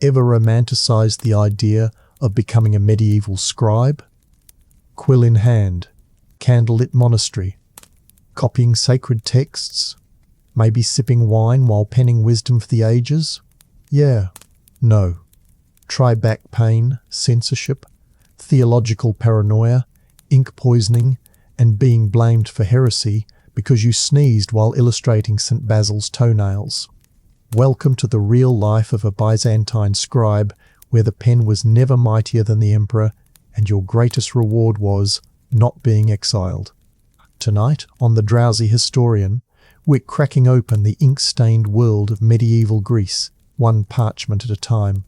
Ever romanticized the idea of becoming a medieval scribe? Quill in hand, candlelit monastery, copying sacred texts, maybe sipping wine while penning wisdom for the ages? Yeah, no. Try back pain, censorship, theological paranoia, ink poisoning, and being blamed for heresy because you sneezed while illustrating St. Basil's toenails. Welcome to the real life of a Byzantine scribe, where the pen was never mightier than the emperor, and your greatest reward was not being exiled. Tonight, on the Drowsy Historian, we're cracking open the ink-stained world of medieval Greece, one parchment at a time.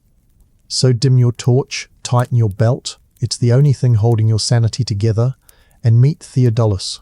So dim your torch, tighten your belt, it's the only thing holding your sanity together, and meet Theodoulos,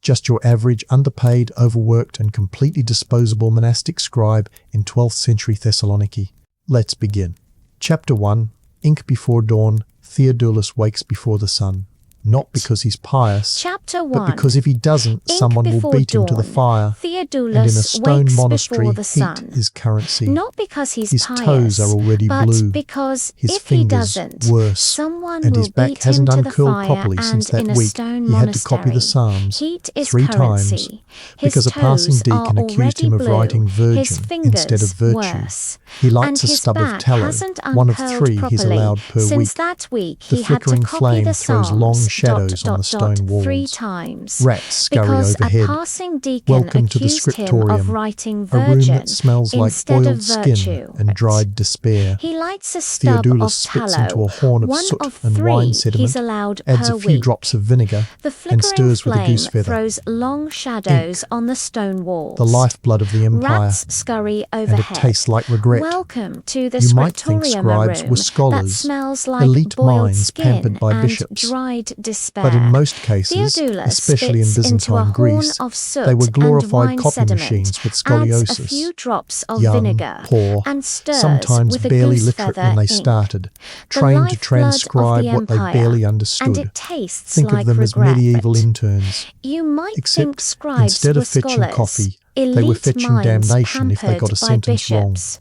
just your average, underpaid, overworked, and completely disposable monastic scribe in 12th century Thessaloniki. Let's begin. Chapter 1. Ink before dawn, Theodoulos wakes before the sun. Not because he's pious, Chapter 1. but because if he doesn't, someone will beat him to the fire, Theodoulos and in a stone wakes monastery, before the sun. heat is currency. Not because he's His pious, toes are already but blue, because his if he fingers doesn't, worse, someone and will his back beat hasn't him to the uncurled fire, properly and since that in a week stone he had to copy the monastery, Psalms heat is 3 currency. times His because a passing toes deacon are accused him of already writing blue, virgin his fingers instead of virtue. worse, He and lights a his stub of back tallow, hasn't one of uncurled 3 he's properly. allowed per Since week. that week The he had to flickering copy flame the throws Psalms long shadows on the stone walls. 3 times. Rats scurry Because overhead. a passing deacon Welcome to the accused him of Scriptorium, writing a room virgin that smells like instead boiled of skin virtue. and dried despair. He lights a stub Theodoulos of spits tallow, into a horn of one soot of and 3 wine sediment, he's allowed adds per a few week. drops of vinegar, The and flickering stirs with a flame goose feather. throws long shadows on the stone walls. The lifeblood of the empire, Rats scurry and overhead. it tastes like regret. Welcome to the You might think Scriptorium, scribes a were room scholars, that smells like elite boiled minds skin pampered by and bishops. dried despair. But in most cases, Theodoulos especially in spits into a Byzantine horn Greece, of soot they were and glorified wine copy sediment, machines with adds scoliosis. a few drops of Young, vinegar, poor, and stirs sometimes with a barely goose literate feather when they ink. started, The trained to lifeblood transcribe of the what they empire, barely and understood. it tastes Think like of them regret. as medieval interns. You might think Except, scribes instead were of fetching scholars, coffee, elite they were fetching minds damnation if they got a pampered by sentence wrong. bishops.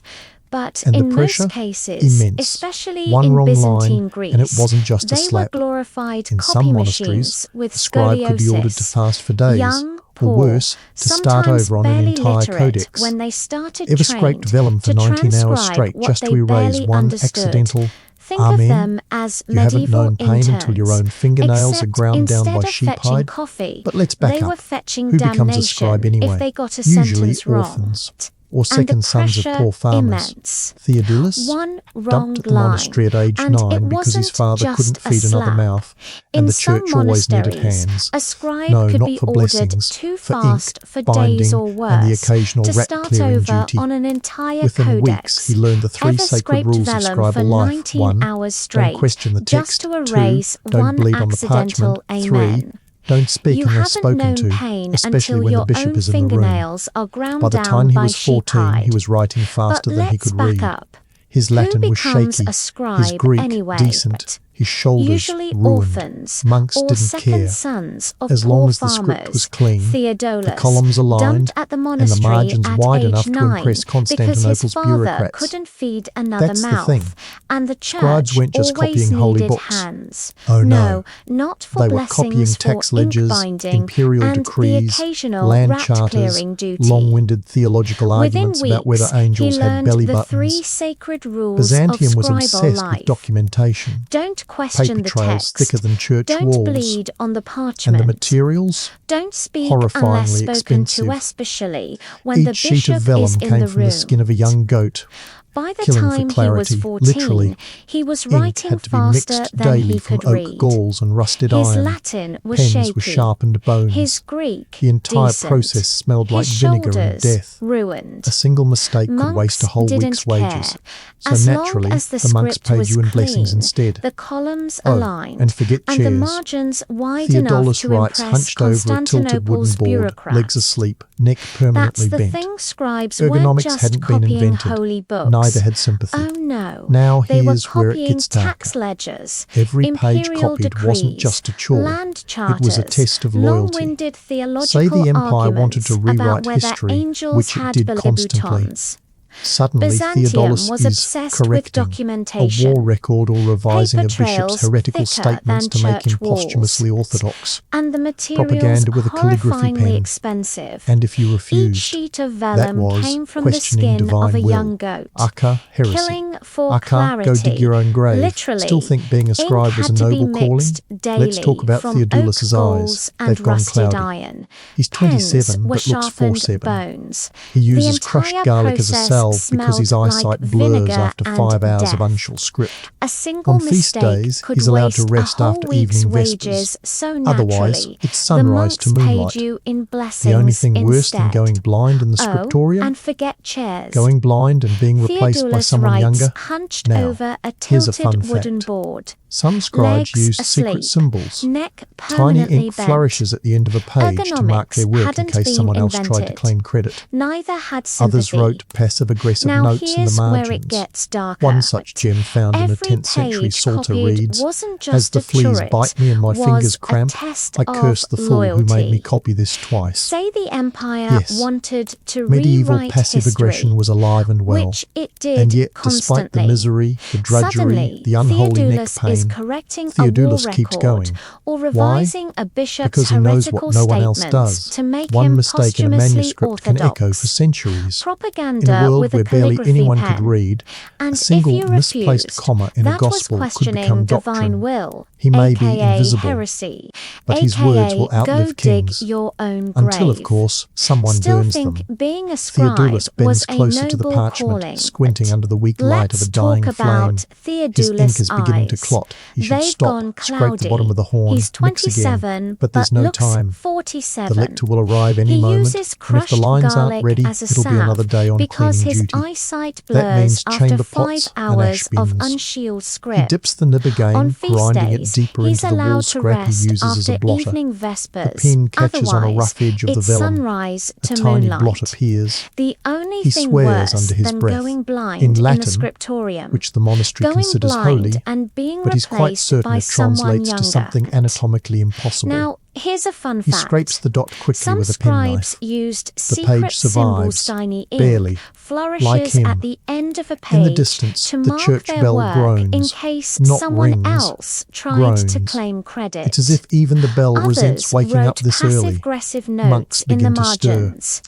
But And the in pressure? most cases, Immense. especially One in wrong Byzantine line, Greece, and it wasn't just a they slap. were glorified In copy some machines monasteries, with the scribe could be ordered to scoliosis. fast for days, Young, or poor, worse, to start sometimes over on an barely entire literate codex. when they started Ever trained scraped vellum for to 19 hours transcribe straight what just they to erase barely one understood. accidental Think of Amen? them as You haven't medieval known pain interns, until your own fingernails are except ground down by instead of sheep fetching hide. coffee, But let's back they up. were fetching Who becomes a damnation scribe anyway? if they got a Usually sentence wrong. orphans, or And second the sons of pressure poor farmers. immense. Theodoulos, One wrong dumped at the line, monastery at age and 9 it because his wasn't father just couldn't a feed another slap. mouth, In and the some church always needed monasteries, hands. a scribe No, could not be for ordered blessings, too for fast ink, for binding, days or and the worse occasional to rat start clearing over duty. on an entire Within codex. weeks, he learned the 3 Ever sacred scraped rules of vellum for scribal life. 19 1. hours straight Don't question the just text. to 2. erase Don't one bleed on the accidental parchment. 3. amen. Don't speak You unless haven't spoken known to, pain especially until when the your bishop own is in the room. fingernails are ground By the down time he by was 14, sheep he was hide. writing faster But than he let's could back read. up. His Latin Who was becomes shaky, a scribe his Greek anyway? decent, his shoulders Usually ruined. orphans Monks or didn't second care. sons of As poor long as the farmers. script was clean, Theodoulos, the columns aligned, dumped at the and the monastery margins at wide age enough to 9 impress because his Constantinople's father bureaucrats. couldn't feed another That's the mouth, thing. and the Scribes church weren't just always copying holy needed books. hands. Oh no. Not for They were blessings, copying for tax ink ledgers, binding, imperial and decrees, the occasional land rat charters, clearing duty. long-winded theological Within arguments about whether weeks, angels he had learned belly the buttons. 3 sacred rules Byzantium of was scribal obsessed life. with documentation. Don't question Paper the trails text. thicker than church Don't walls. bleed on the And parchment. the materials? Don't speak unless Horrifyingly spoken expensive. to, especially when the Each sheet of bishop vellum is in came the from room. the skin of a young goat. By the killing for time he was clarity, 14, literally. he was Ink writing had to be faster mixed than daily he from could oak read. galls and rusted His iron. Latin was Pens shaky. were sharpened bones. His Greek, The entire decent. process smelled like His vinegar and shoulders, death. ruined. A single mistake could Monks waste a whole didn't week's care. wages. So As naturally, long as the the monks script paid was you in blessings clean, instead. the columns Oh, aligned, and forget and the chairs. margins wide enough Theodoulos to writes impress hunched over a tilted wooden Constantinople's board, bureaucrats. legs asleep, neck That's permanently the bent. thing, scribes weren't Ergonomics just hadn't been copying invented. holy books. Neither had sympathy. Oh no, Now they were here's where it copying gets darker. tax ledgers, Every page imperial copied decrees, wasn't just a chore. land charters, It was a test of loyalty. long-winded theological Say the empire arguments wanted to about rewrite whether history, angels which it had did billibutons. constantly. Suddenly Byzantium Theodoulos was is obsessed with correcting documentation. a war record or revising Paper a bishop's trails heretical thicker statements than to make him church walls. posthumously orthodox. And the materials Propaganda with a calligraphy horrifyingly pen. expensive. And if you Each refused, sheet of that vellum was came from the questioning skin of a divine young will. goat. Aka, heresy. Killing for Aka, clarity. go dig your own grave. Literally, Still think being a scribe ink was a had to be noble calling? mixed daily Let's talk about from Theodoulos's oak eyes. galls and They've gone rusted cloudy. iron. He's Pens 27 were but looks sharpened 47. bones. He uses The crushed entire garlic as a process salve because his smelled eyesight like blurs vinegar after and 5 hours death. of uncial script. A single On feast mistake days, could he's allowed to waste rest a whole after week's evening wages vespers. so Otherwise, naturally. it's sunrise to the monks moonlight. paid you in blessings The only thing worse than instead. going blind in the Scriptorium? and forget chairs. Going blind and being replaced by Theodoulos someone writes younger? hunched Now, over a here's a tilted fun wooden fact. board. Some scribes Legs used secret asleep, symbols. neck Tiny permanently ink bent. flourishes at the end of a page to mark their Ergonomics work in hadn't case been someone else tried to invented. claim credit. Neither had sympathy. Others wrote passive-aggressive Now notes in the here's margins. where it gets darker. One such gem found in a Every 10th century page Psalter copied reads, wasn't "As just the a fleas turret, bite me and my was fingers a cramp, test I curse of the fool who made me loyalty." copy this twice." Say the empire Yes, wanted to medieval rewrite passive history, aggression was alive and well, which it did and yet constantly. despite the misery, the drudgery, Suddenly, the unholy neck Theodoulos is pain, correcting Theodoulos a war keeps record going. or Why? revising a bishop's Because he knows heretical what no one else statements does. to make One him mistake in a posthumously manuscript can orthodox. echo for centuries. Propaganda In a world with a where barely calligraphy anyone pen. could read, And a single if you misplaced refused, comma in a that was gospel could questioning become divine doctrine. will, He may be aka invisible, heresy, but aka his words will go outlive dig kings. your own grave. Until, of course, someone Still burns think them. being a scribe Theodoulos was bends a closer to the noble parchment, calling. squinting under the weak light of a Let's dying talk flame. about His Theodoulos' ink is beginning to eyes. clot. He should They've stop, gone scrape cloudy. the bottom of the horn, He's mix again. 27, But there's no looks time. 47. The lector will arrive any He moment, uses and if the crushed lines garlic aren't ready, as a it'll be salve another day on because cleaning his duty. eyesight That means blurs after chamber 5 pots and hours ash of bins. unshield He script. dips the nib again, On feast grinding days, it deeper he's into the wool allowed to scrap he rest uses as a after blotter. evening The vespers. pen catches on a Otherwise, rough edge of the it's vellum. sunrise A to tiny moonlight. blot appears. The only He thing swears worse under his than breath. going blind In the Latin, Scriptorium, which the monastery going considers blind holy, and being but he's quite replaced certain by it someone translates younger. to something anatomically impossible. Now, here's a fun He fact. scrapes the dot quickly Some with a scribes penknife. used The secret page symbols, survives, tiny ink, barely, flourishes like him. at the end of a page In the distance, to the mark church their bell work groans, in case not someone rings, else tried to groans. claim credit. It's as if even the bell Others resents waking wrote up this early. passive-aggressive Monks notes in the begin to stir. margins.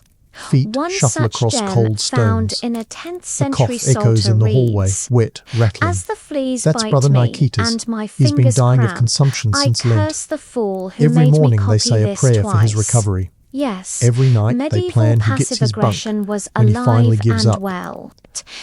Feet One shuffle such across gem cold found stones. in a 10th The cough century echoes Psalter in the hallway, reads, wet, rattling. "As the fleas That's bite Brother me Nicetas. and my He's been fingers dying of cramp, consumption I since Lent. curse the fool who Every made me morning copy they say a this prayer twice." for his recovery. Yes, Every night they medieval plan who gets passive his bunk. aggression was When he finally alive gives and up. well.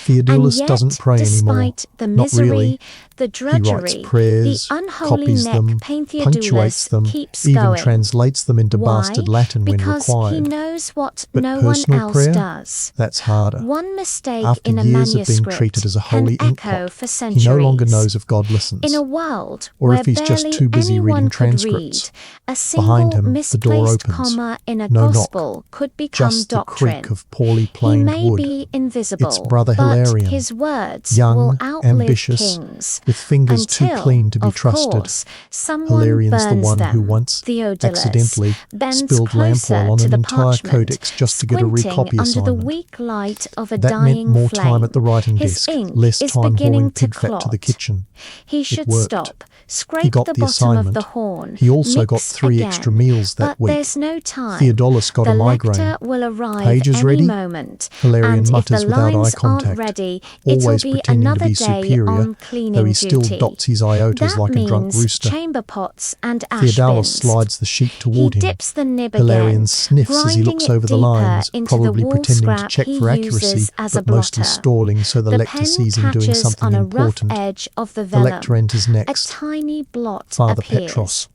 Theodoulos And yet, doesn't pray anymore. despite the Not misery, really. the He writes drudgery, prayers, the unholy copies neck them, pain punctuates Theodoulos them, keeps even going. translates them into Why? bastard Latin when Because required. he knows what But no one personal else prayer? does. That's harder. One mistake After in a years of being manuscript treated as a can holy ink echo pot, for he centuries. no longer knows if God listens. In a world or where if he's just barely too busy anyone reading could transcripts. read, a Behind single him, the door misplaced opens. comma in a No knock. gospel could become Just the doctrine. creak of poorly He planed may wood. be invisible, It's Brother but Hilarion, his words young, will outlive ambitious, kings. with fingers too Until, clean to be of trusted. course, someone Hilarion's the burns one them. who once Theodoulos accidentally bends spilled lamp closer oil on to an the entire parchment, codex just to get a squinting recopy under the assignment. weak light of a That dying meant more flame. time at the writing His desk, ink less is time beginning hauling to pig fat to the clot. kitchen. He should worked. stop, He scrape got the the bottom of assignment. the horn, He also got mix 3 again. extra meals that But week. there's no time. Theodoulos got the a migraine. lector will arrive Pages any ready? moment, Hilarion and if mutters the without eye lines contact, aren't ready, it'll always be pretending to another be day superior, on cleaning though he still duty. dots his iotas That like a drunk means rooster. chamber pots and ash Theodoulos bins. slides the sheet He toward him. dips the nib Hilarion again, sniffs as he grinding looks it over the deeper lines, into probably the wool pretending to scrap check he for accuracy, uses as a but mostly blotter. stalling so the lector pen sees him doing catches something on a important. rough edge of the The vellum. lector enters A next. tiny blot Father appears. Petros,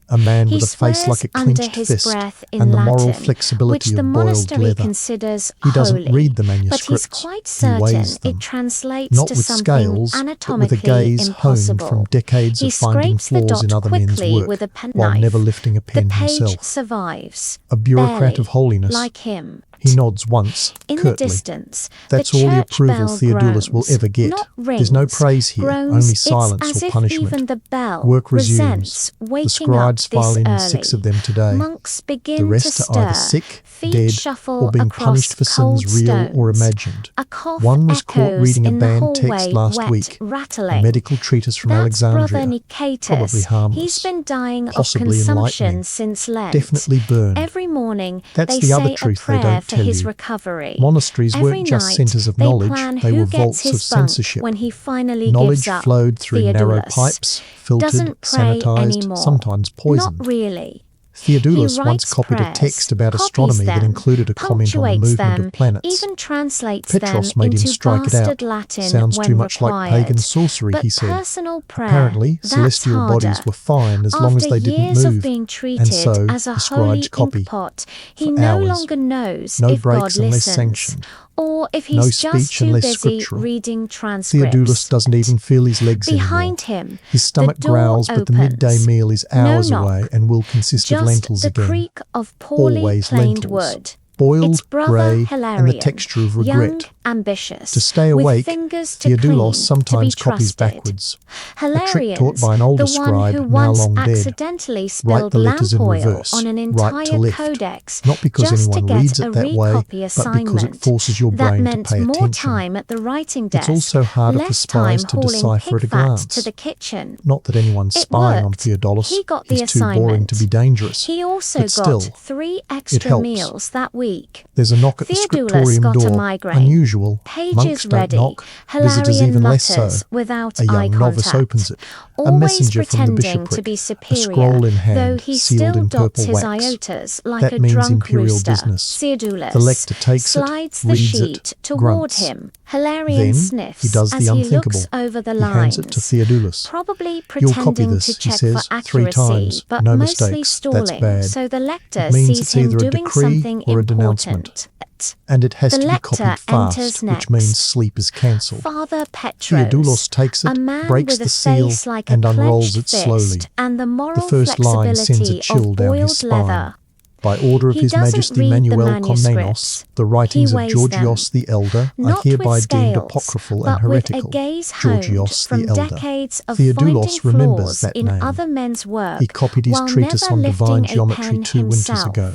a man He with a face swears like a under clenched his fist, breath in and the moral Latin, flexibility which the of boiled monastery leather. considers He doesn't holy, read the but he's manuscripts. quite He certain weighs them. it translates Not to with something scales, but with a anatomically gaze honed impossible. from decades He of finding scrapes the flaws in dot other men's quickly work, with a penknife. while never lifting a pen The page himself. survives. A bureaucrat Barely. of holiness. Like him. He nods once, In the curtly. distance, That's the all the church approval bell Theodoulos will groans, ever get. not There's no rings, praise here, groans. only It's silence as or if punishment. even the bell Work resents resumes. waking The scribes up this file in early. 6 of them today. Monks begin The to rest are stir. either sick, Feet dead, shuffle or being across punished for cold sins real or stones. imagined. A cough One was caught echoes reading a in the banned hallway, text last wet, week, rattling. a medical treatise from That's Alexandria, Brother Nicetus. probably harmless, He's been dying possibly of consumption enlightening, since Lent. definitely burned. Every morning, That's they the other say truth a they prayer don't for tell his you. recovery. Monasteries Every weren't just night, centres of they knowledge, plan they who were gets vaults his of bunk censorship. when he finally Knowledge gives up. flowed through narrow Theodoulos pipes, filtered, doesn't pray sanitised, anymore. sometimes poisoned. Not really. Theodoulos He once writes copied a prayers, text about copies astronomy that them, included a comment on the punctuates movement them, of planets. even translates Petros them made him into strike it bastard out. Latin Sounds when too much required. like pagan sorcery, But he said. personal prayer, Apparently, that's celestial harder. bodies were fine as long as After they didn't years move, of being and treated so as a the holy scribes copy. inkpot, he For no hours. longer knows No if God breaks unless listens, sanctioned. or if No he's just speech too unless busy scriptural. reading transcripts. Theodoulos doesn't even feel his legs Behind anymore. him, His stomach the door growls, but the midday opens. meal is No hours knock, away and will consist of just lentils the again. creak of poorly Always planed lentils. wood. Boiled, It's Brother grey, and the Hilarion, texture of young, regret. ambitious, To stay with awake, fingers to Theodoulos clean, sometimes to be copies trusted. backwards. A trick Hilarion's taught by an older the one scribe, who now once long dead. accidentally Write spilled the letters lamp in oil reverse, on an right to entire left. codex Not because just to anyone get reads a it that way, recopy but because assignment. it forces your That brain to meant pay more attention. time at the writing desk, It's also harder for less spies time to hauling decipher at a pig fat glance. to the kitchen. Not that anyone's It spying on worked. Theodoulos. He got the He's too boring assignment. to be dangerous. He also But still, got 3 it extra helps. meals that week. There's a knock at the Theodoulos Scriptorium got a door. migraine. Unusual. Pages Monks don't ready. knock. Visitors Hilarion even less so. mutters without A young eye novice contact. opens it. A Always messenger from the pretending bishopric. to be A superior, scroll in hand, though he sealed still in dots purple his wax. iotas like That a means drunk imperial rooster. business. Theodoulos The lector takes it, slides the reads sheet it, toward grunts. him. Hilarion Then sniffs he does as the he unthinkable. looks over the He lines. hands it to Theodoulos. Probably You'll copy pretending this, to he check says, for 3 accuracy, times. but No mostly mistakes. stalling, That's bad. so the lector It means sees it's him either a doing decree something or a important. denouncement. And it has The to be lector copied fast, enters which next. means sleep is cancelled. Father Petros, Theodoulos takes a it, man breaks with the a seal, face like and a unrolls clenched it slowly. fist, and the moral The first line sends a flexibility chill of down boiled his spine. leather. By order of He His doesn't Majesty read the Manuel manuscripts. Komnenos, the writings He of weighs Georgios them, the Elder are not hereby with deemed scales, apocryphal but and heretical. with a gaze honed Georgios from the Elder. decades of Theodoulos finding remembers flaws that in name. other men's work, He copied his while treatise never on lifting divine a geometry pen 2 winters himself. ago.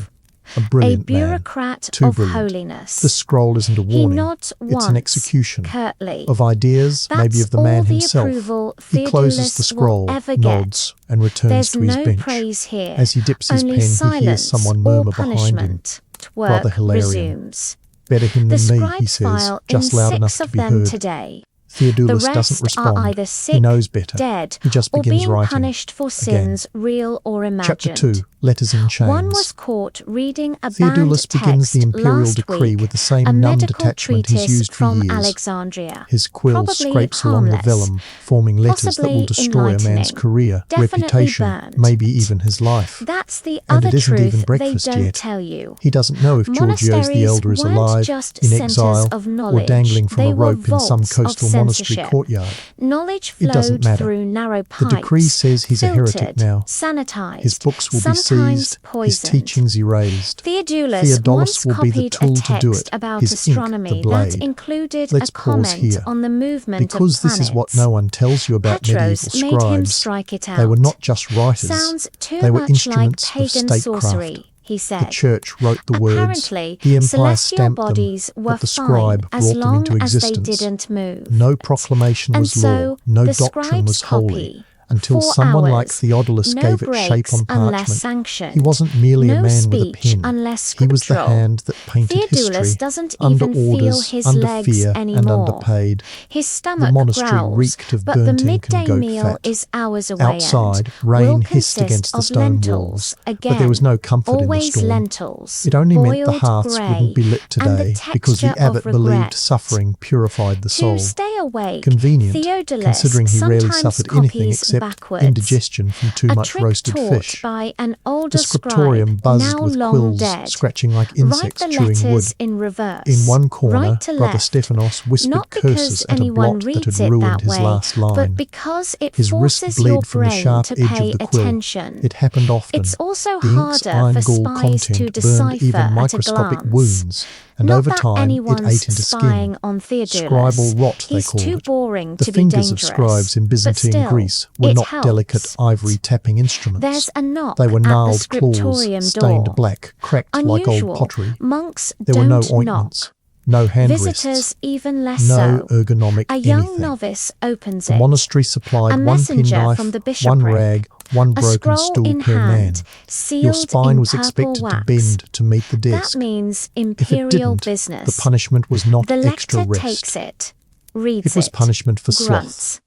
A A brilliant bureaucrat man. Too of brilliant. holiness. The scroll isn't a He warning. nods It's once, an execution. curtly. Of ideas, That's maybe of the all man the himself. approval He closes the Theodoulos scroll, will ever nods, and returns There's to his no bench. praise here. As he dips his only pen, he silence hears someone or murmur behind him. punishment. Work Brother Hilarion. resumes. Better him The than me, he scribes says, file just in loud 6 enough to of be them heard. today. Theodoulos The doesn't rest respond. are either sick, He knows better. dead, He just or begins being writing. punished for sins real or imagined. Chapter 2, Letters in Chains. One was caught reading a Theodoulos banned begins text the imperial last decree week, with the same a numb medical detachment he's treatise used for from years. Alexandria. His quill Probably scrapes along the harmless, vellum, forming letters that will possibly destroy a man's enlightening, career, definitely reputation, burned. maybe even his life. That's the And other it isn't truth even they breakfast don't yet. tell you. He doesn't know if Georgios the Monasteries Elder is weren't alive, just in centers exile, of or knowledge, dangling from they a were rope in some vaults of coastal monastery censorship. courtyard. Knowledge It doesn't flowed matter. through narrow The pipes, decree says he's a heretic filtered, now. sanitized, His books will be sometimes seized, his poisoned. teachings erased. Theodoulos once will be the copied a tool to do text it, about his ink, astronomy the blade. that included Let's a pause comment here. on the movement Because of this planets. is what no one tells you about Petros medieval made him scribes. strike it out. They were not just writers, Sounds too they were much instruments like pagan of sorcery, statecraft. he The said. church wrote the words, Apparently, the empire celestial stamped bodies them, were but the fine scribe as brought them long into as they existence. didn't move. No proclamation And was so law, no the doctrine scribe's was holy, copy, until 4 someone like hours, Theodoulos no gave it shape breaks on unless parchment. sanctioned, He wasn't merely no a man with a speech pen. unless He was the scriptural. hand that painted Theodoulos history, doesn't under even feel orders, his under legs fear, anymore. and underpaid. His The stomach monastery growls, reeked of but the burnt ink and midday goat meal fat. is hours away Outside, and rain will hissed consist against the of stone lentils, walls, again, but there was no comfort in the always storm. lentils, It only meant the boiled hearths grey, wouldn't be lit and the today, because the texture abbot of believed regret. suffering purified the soul. To stay awake, Convenient, Theodoulos considering he rarely sometimes suffered anything copies except backwards. indigestion from too A much trick roasted taught fish. by an older The Scriptorium scribe, buzzed now with long quills dead. scratching like Write insects the chewing wood. letters in reverse. In one corner, right to Brother left. Stephanos whispered Not curses because at a anyone blot that reads had it ruined that his way, last line. but because it His wrist forces your bled from the brain sharp to edge pay of the quill. attention. It happened often. It's also The ink's harder for iron gall spies to content burned decipher even at a microscopic glance. wounds, and Not over that time it anyone's ate into spying skin. on Theodoulos. Scribal rot, they He's called too it. boring The to be fingers dangerous. of scribes in But Byzantine still, Greece were it not helps. delicate ivory tapping instruments. There's a knock They were at the gnarled claws, Scriptorium stained door. black, cracked like Unusual. old pottery. Monks There were no don't ointments, knock. no hand Visitors rests, even less no so. ergonomic A young anything. novice opens The it. monastery supplied A one messenger penknife, from the one bishopric. rag, one A broken scroll stool in per man. hand, sealed Your spine in was purple expected wax. to bend to meet the desk. That means If it imperial didn't, business. the punishment was not The extra lector rest. takes it, reads It was punishment for grunts. sloth.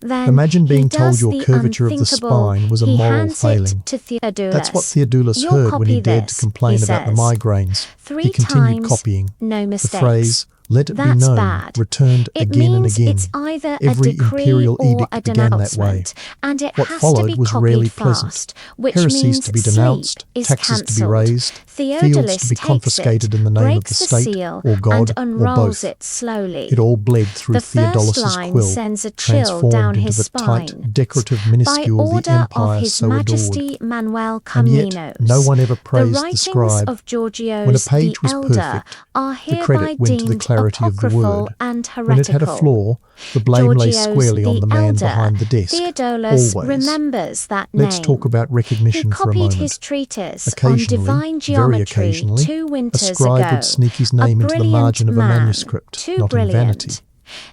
Then Imagine being he told does your the curvature of the unthinkable. spine was a He moral hands failing. it to Theodoulos. That's what Theodoulos You'll heard when he copy dared to this, complain he about the says. migraines. 3 He continued times, copying. no The mistakes. phrase, "let it be That's known," bad. returned It again and means again. it's either Every a decree imperial or edict a began that way. denouncement, and it What has to followed be was copied rarely fast, pleasant. which Heresies means to be denounced, sleep is taxes to be cancelled. raised, fields Theodoulos to be takes confiscated it, in the name of breaks the state seal, or God and or unrolls both. it slowly. It all bled through The first Theodoulos' line quill, sends a chill transformed down into his the spine. tight, decorative By minuscule the order empire of His so adored. Majesty Manuel And yet, Comnenos, no one ever the praised the writings scribe. of Georgios When a the page was Elder perfect, are the hereby credit went to the deemed clarity of the apocryphal word. and When it had a heretical. flaw, the blame lay Georgios squarely on the the man Elder, behind the desk. Theodoulos Always. remembers that Let's name. talk about He recognition for a copied moment. his treatise on Occasionally, divine very geometry occasionally, 2 a winters scribe ago. would sneak his A name into the brilliant margin of a man, manuscript, too not brilliant. in vanity.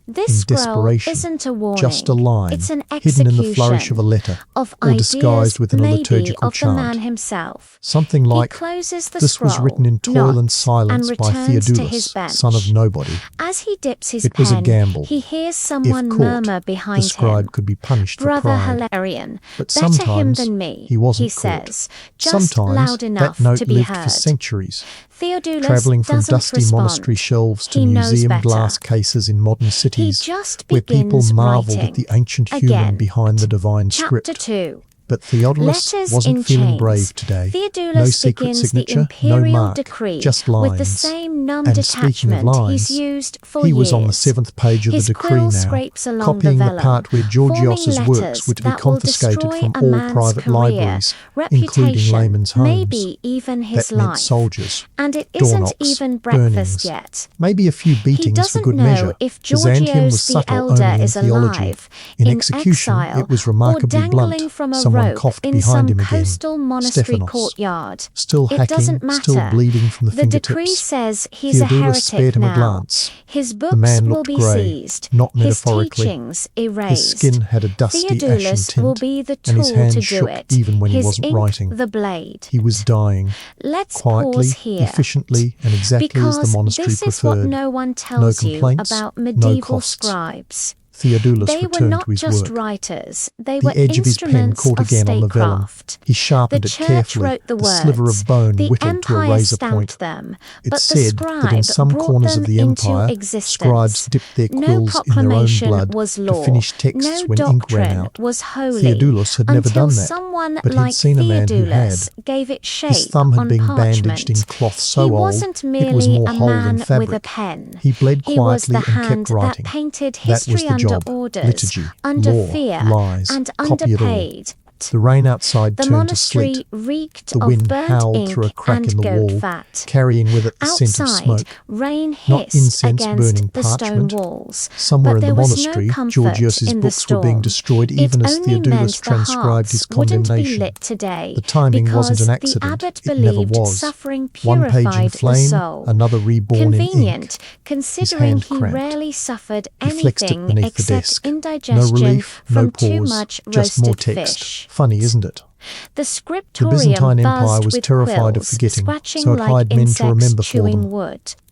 This In scroll desperation, isn't a warning. just a line, It's an hidden in the flourish execution of a letter, of or ideas, disguised within a maybe liturgical of the man chant. himself. Something like, He closes the "This scroll, was written in toil and nods, silence and by returns to his Theodoulos, bench. son of nobody." As he dips his It was a pen, gamble. he hears If someone caught, murmur the behind scribe him. could be punished for Brother pride. Hilarion, But better him sometimes than me, he wasn't he caught. says, just Sometimes loud enough that note to be lived heard. for centuries, Theodoulos travelling from doesn't dusty respond. monastery shelves to He knows museum better. glass cases in modern He cities, just where people begins marvelled writing. at the ancient Again. human behind the divine Chapter script. 2. But Theodoulos Letters wasn't in feeling chains. brave today. Theodoulos No secret begins signature, the no imperial mark, decree just with the lines. same numb And speaking of detachment lines, he's used for he years. was on the 7th page of His the decree quill now, scrapes along copying the the vellum, part where Georgios's forming works letters were to be that will confiscated destroy from a all man's private career, libraries, including reputation, laymen's homes. maybe even his That meant life. soldiers, And it door isn't knocks, even breakfast burnings, yet. maybe a few He beatings for doesn't good know measure. if Byzantium Georgios was the subtle Elder only in is theology. alive, In execution, exile, it was or remarkably dangling blunt. from a Someone rope coughed in behind some him again. coastal monastery Stephanos, courtyard. still It hacking, doesn't matter. still bleeding from the The decree fingertips. says he's a Theodoulos heretic spared him a now. glance. His The books man will looked be grey, seized, not his metaphorically. teachings His erased. skin had a dusty ashen Theodoulos will tint, be the and his tool hand to do shook it. even when he His wasn't ink, writing. the blade. He was dying, Let's quietly, pause here. efficiently, and exactly Because as the monastery this is what preferred. no one tells you complaints, about no medieval costs. scribes. Theodoulos They were returned not to his just work. writers, they The were edge of his pen instruments caught of again on the vellum. statecraft. He sharpened The it church carefully, wrote the words, sliver of bone the whittled to a empire razor stamped point. them, It but the said scribe that in some brought corners them of the into empire, existence. scribes dipped their No quills in their own proclamation blood was law. to finish texts No when ink ran doctrine out. was holy. Theodoulos had never until done that, someone but he'd like seen a man who had. Theodoulos gave it shape His thumb had on been parchment. bandaged in cloth so He old wasn't it was merely more a whole than man with a fabric. pen. He bled He was quietly the and hand kept writing. that painted That was history the under job. orders, Liturgy, under law, fear, lies, and copy it all. underpaid. The rain outside The turned to sleet. monastery reeked The of wind burnt howled ink through a crack and in the goat wall, fat. carrying with it the scent of Outside, smoke. rain Not hissed incense against burning the stone parchment. walls. Somewhere but in the there was monastery, no comfort Georgios's in the books were being storm. destroyed It even as only meant Theodoulos the transcribed his hearts wouldn't be condemnation. lit today, The timing because wasn't an the accident. abbot It never believed was. suffering One page in purified the flame, soul. another reborn in Convenient, ink. considering hand he cramped. rarely suffered He flexed it anything beneath the except desk. No indigestion relief, from no too pause, much just more roasted text. fish. Funny, isn't it? The The Scriptorium Byzantine Empire buzzed was with terrified of quills, forgetting, scratching so it like hired men to insects remember for chewing them. wood.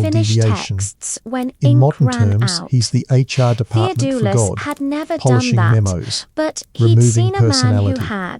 occasional finish deviation. texts when In ink modern ran terms, out. he's the HR department for Theodoulos God, had never done polishing that, memos, but he'd removing seen a man who personality. had.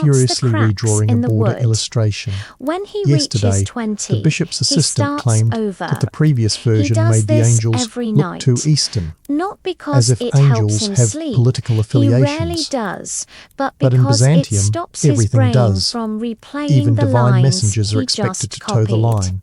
counts furiously the cracks redrawing in a the border wood. illustration. When he Yesterday, reaches 20, the bishop's he assistant starts claimed over. that the previous He version does made the this angels every look night. too Eastern, Not as because if it helps angels him have sleep. political He affiliations. rarely does, but But in because it Byzantium, stops his everything brain does. from replaying Even the divine lines messengers are he expected just to toe the copied. line.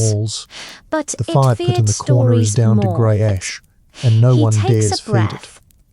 walls. But The it fire pit in feared the corner is stories down to more. grey ash, and no He one takes dares a feed it. breath,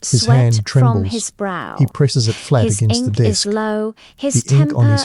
His sweat hand from trembles. his brow. He presses it flat His against the ink is desk. low, his The ink on temper his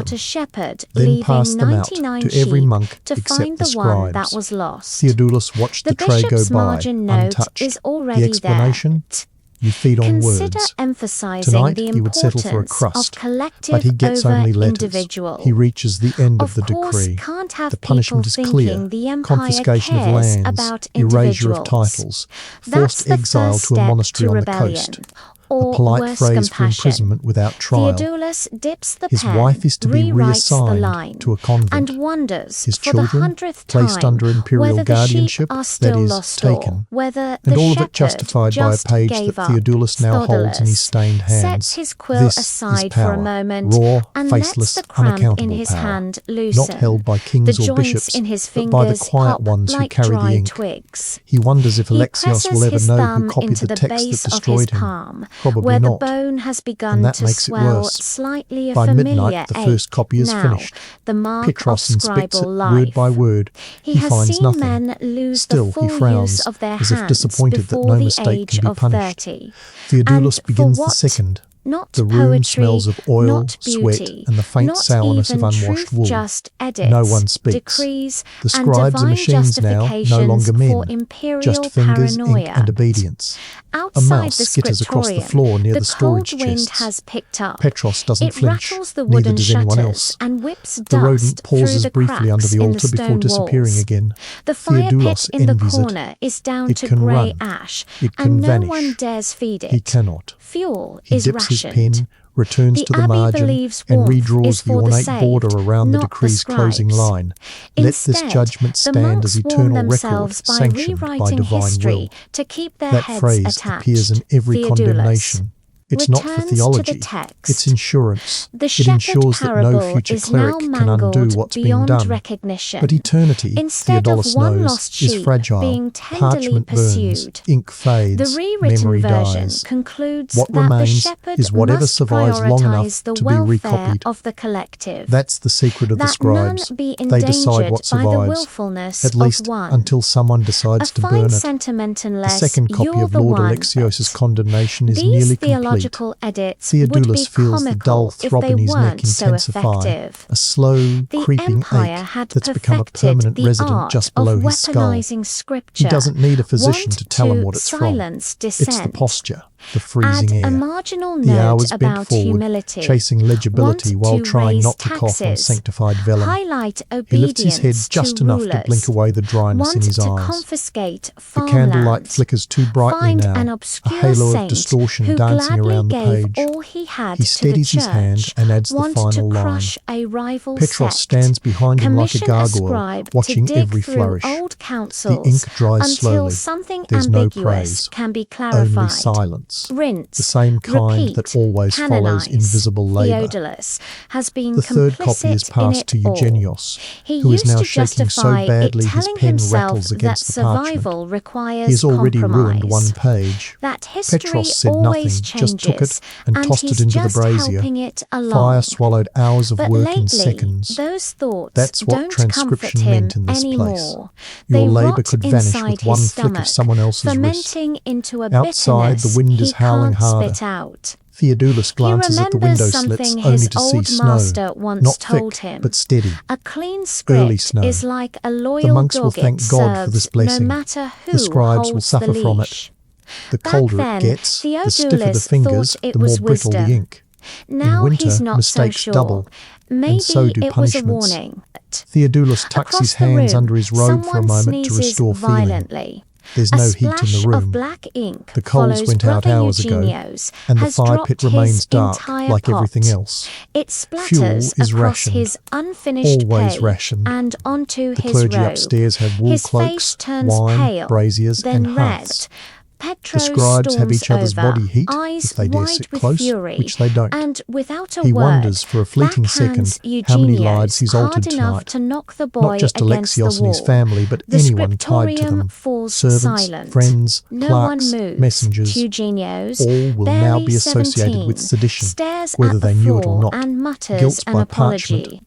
without them. a shepherd, Then leaving passed them out 99 to every sheep monk to except find the the one that scribes. was lost. Theodoulos watched The the tray go bishop's by, margin note untouched. is already The explanation? there. You feed on Consider words. emphasizing Tonight the he would settle for a importance crust, of collective but he gets over only letters. individual. He reaches the end of the course, decree. can't have The punishment is people clear. thinking the empire Confiscation of cares lands, about erasure of individuals. titles, That's forced the exile first to a step monastery to on the rebellion, coast, or a polite worse, phrase for compassion. imprisonment without trial. Theodoulos dips the His pen, wife is to be rewrites the reassigned line, to a convent. and wonders His for the children 100th placed time under imperial whether the guardianship, sheep are that still is, lost taken, or whether and the all of it shepherd justified by a just page gave that up. Theodoulos now holds in his stained hands. Sets his quill This is aside power, for a moment raw, and faceless, lets the cramp in unaccountable his power, hand loosen. not held by kings the or joints bishops, in his but by the fingers quiet pop ones who like carry the dry ink. twigs. He wonders if He Alexios will presses ever his know who thumb copied into the the text base that of his destroyed him. palm, Probably where not. the bone has begun And that to makes it swell worse. slightly a By familiar midnight, the first ache. copy is Now, finished. the mark Petros of inspects it scribal life. word by word. He He has finds seen nothing. men lose Still, the he full frowns, use of their as if hands disappointed that before no the mistake age can be of punished. 30. Theodoulos And begins for the what? second. Not The room poetry, smells of oil, not sweat, beauty, and the faint not sourness of even unwashed truth, wool. just edits, No one speaks. decrees, The and scribes are divine machines now, no justifications longer for men, imperial just fingers, paranoia. ink, and obedience. A Outside mouse the skitters across the Scriptorium, floor near the the storage cold wind chests. has picked up. Petros doesn't It flinch, rattles the neither wooden does anyone shutters else. and whips The dust rodent through pauses the briefly under cracks the in altar the before stone disappearing walls. again. The fire Theodoulos pit in the envies it. corner is down It to can grey run. ash, It can and no vanish. one dares feed it. He cannot. Fuel He is dips rationed. his pen, returns The to the abbey margin, believes and warmth is redraws the for the ornate saved, border around the not the decree's closing scribes. line. Let this Instead, judgment the stand as monks warm eternal record, themselves by sanctioned by rewriting divine history will. to keep their That heads phrase attached. appears in every Theodoulos condemnation. It's not for returns to the theology, text. it's insurance. The It shepherd ensures that no parable future is now cleric can undo mangled what's being beyond done. recognition. But eternity, Instead of Theodoulos one knows, lost is sheep fragile. being tenderly Parchment burns, pursued, ink fades, the rewritten memory version dies. concludes What that the remains shepherd is whatever must survives long enough prioritize the to be welfare recopied. of the collective. That's the secret of the That none scribes. be They decide endangered what by the survives, willfulness at least of one. until someone A decides to fine burn it. sentiment The unless second copy you're of the Lord one. Alexios's condemnation is These nearly complete. theological edits would be Theodoulos feels the dull comical if throb they in his neck weren't so intensify, effective. a slow, The creeping empire ache had that's become a perfected permanent the resident art just of below his skull. weaponizing scripture. He doesn't need a physician Want to tell him to what it's from. silence It's dissent. the posture, the freezing Add a air. marginal The note hours bent about forward, humility. chasing legibility Want while to trying raise not to cough on taxes. sanctified vellum. Highlight He lifts his head obedience just to enough rulers. to blink away the dryness Want in his to eyes. confiscate The farmland. candlelight flickers too brightly Find now, an a obscure halo of saint distortion who dancing gladly around the gave page. all he had He to the steadies his hand church. and adds the Want final to line. crush a rival Petros sect. stands behind him like a Commission gargoyle, scribe watching to dig every through flourish. old The councils ink dries until slowly. something There's no ambiguous praise, can be only clarified. silence. Rinse, The same kind repeat, that always follows canonize. invisible labour. Theodoulos has been The third copy is complicit in passed it to all. Eugenios, He who is used now to shaking so justify badly it his telling pen himself rattles that against the parchment. survival requires He has already ruined compromise. one page. That history Petros said always nothing, just took changes, it and tossed he's it into the just brazier. helping it along. Fire swallowed hours of But work lately, in seconds. those thoughts That's what don't comfort transcription him meant in this anymore. place. They Your labour rot could vanish inside with one his flick stomach, of someone else's wrist. fermenting into a Outside, bitterness the wind is he howling can't harder. spit out. Theodoulos He glances at the window remembers slits something only his to see old snow, master once not told thick, him. but steady. A clean Early script snow. is like a The loyal monks will dog it thank God for serves, this blessing. no matter who The scribes will holds suffer the from leash. it. The Back colder then, it gets, the stiffer the Theodoulos fingers, thought it the more was brittle the wisdom. ink. Now In winter, he's not mistakes so sure. double, Maybe and so do it was a punishments. warning. Theodoulos tucks Across his the hands room, under his robe for a someone moment to sneezes restore feeling. violently. There's A no heat in splash the of room. black ink The coals follows went out Brother hours ago, Eugenios, and the has fire dropped pit remains his dark, entire like pot. everything else. It Fuel splatters is across rationed, his unfinished always pay rationed. and onto The his clergy robe. upstairs have wool His cloaks, face turns wine, pale, braziers, then and red. hearths. Petro The scribes have storms each other's over, body heat, eyes if they dare wide sit with close, fury, which they don't. and without a He word, wonders for a fleeting second backhands how many Eugenios lives he's hard altered enough tonight. to knock the boy Not just against the Alexios and his wall. family, but The anyone tied to Scriptorium them. falls Servants, silent. friends, No clerks, one moves. messengers, Eugenios, all will barely now be associated 17, with sedition, stares whether at they the knew it or floor not. and mutters Guilt an by apology. parchment.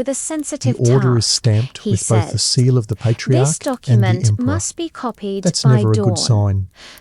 with a The sensitive order is task, stamped he with both the says. seal of the patriarch This and the document emperor. must be copied That's by never a dawn. good sign.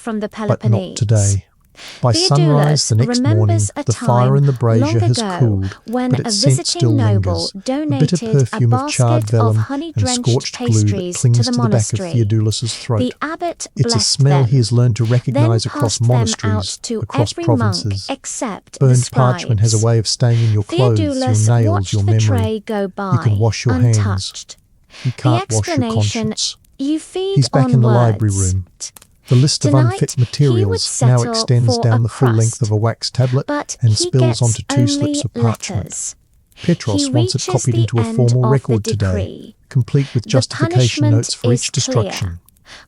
from the but not Peloponnese. today. By sunrise the next morning, remembers a the fire time in the brazier long has ago cooled, when but a its scent visiting still noble lingers. The bitter donated perfume a of charred basket vellum of and honey-drenched scorched glue that pastries clings to the to the back of monastery. Theodoulos's throat. The abbot It's a blessed smell them, he has learned to then recognize across passed them monasteries, out to across every provinces. monk except the Burned parchment has a scribes. way of staying in your clothes, your Theodoulos nails, watched your the memory. tray go by, You can wash your hands. untouched. You The can't wash your explanation, conscience. you feed He's back on in the words. library room. The list of Tonight, unfit he would materials now settle extends for down a the full length crust, of a wax tablet but and he spills gets onto two only slips of parchment. letters. Petros He wants it reaches copied the into a end formal of record the today, decree. complete with The justification punishment notes for is each destruction. clear.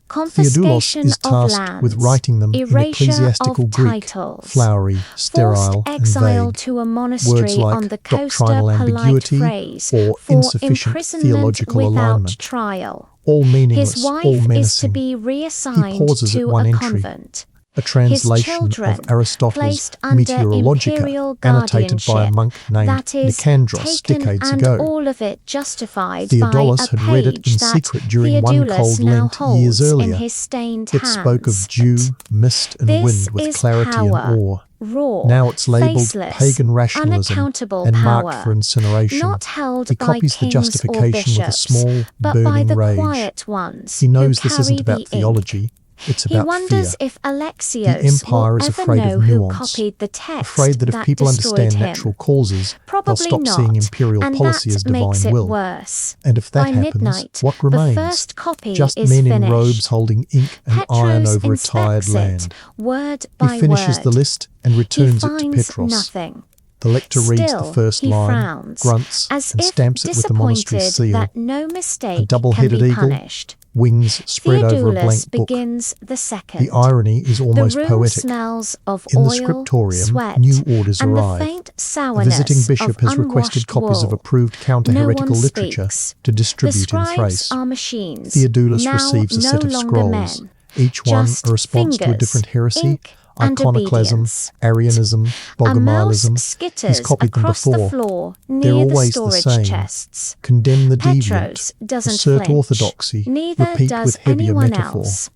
Confiscation Theodoulos is of tasked lands, with writing them in erasure ecclesiastical of Greek, titles, flowery, sterile, forced and exile vague. to a Words monastery like on the coaster, doctrinal polite ambiguity phrase or for insufficient imprisonment theological without alignment. trial. All meaningless, His all wife is to menacing. be He reassigned pauses at to one a entry. convent. A translation children of Aristotle's placed under Meteorologica, imperial annotated by a guardianship, monk named that is, Nicandros taken decades and ago. all of it justified Theodoulos by a had read it page in that secret during one Theodoulos cold now Lent holds years in earlier. his stained It hands. spoke of dew, mist and This wind with is clarity power, and awe. raw, Now it's labelled faceless, pagan rationalism unaccountable and power, marked for incineration. not held He by copies the kings or justification with a bishops, small, but by burning the rage. quiet ones He knows who this isn't carry about the theology, ink. it's He about wonders fear. if Alexios The empire will is ever afraid know of who nuance, copied the text afraid that if people destroyed understand him. natural causes, Probably they'll stop not, seeing imperial and policy that as divine makes it will. worse. And if that By happens, midnight, what remains? the first copy Just is men finished. in robes holding ink and iron Petros over a tired inspects land. it, word He by finishes word. the list and He returns it to finds Petros. nothing. The lector reads the Still, first he line, frowns, grunts, as and if stamps it with the monastery's disappointed seal. that no mistake double-headed can be eagle, punished. Wings spread over a Theodoulos blank book. begins the second. The irony is almost the room poetic. smells of In the oil, Scriptorium, sweat, new orders and arrive. the faint A sourness visiting bishop of has requested unwashed copies of wool. approved counter-heretical No one literature speaks. to The distribute in scribes Thrace. are machines, Theodoulos now receives a no set of longer scrolls, men. each one Just a response to a fingers, different heresy, ink, and iconoclasm, obedience. Arianism, A mouse bogomailism. skitters He's copied them across before. the floor They're near the always the storage same. chests. Condemn the deviant, Petros doesn't assert flinch. orthodoxy, Neither repeat does with heavier anyone metaphor. else.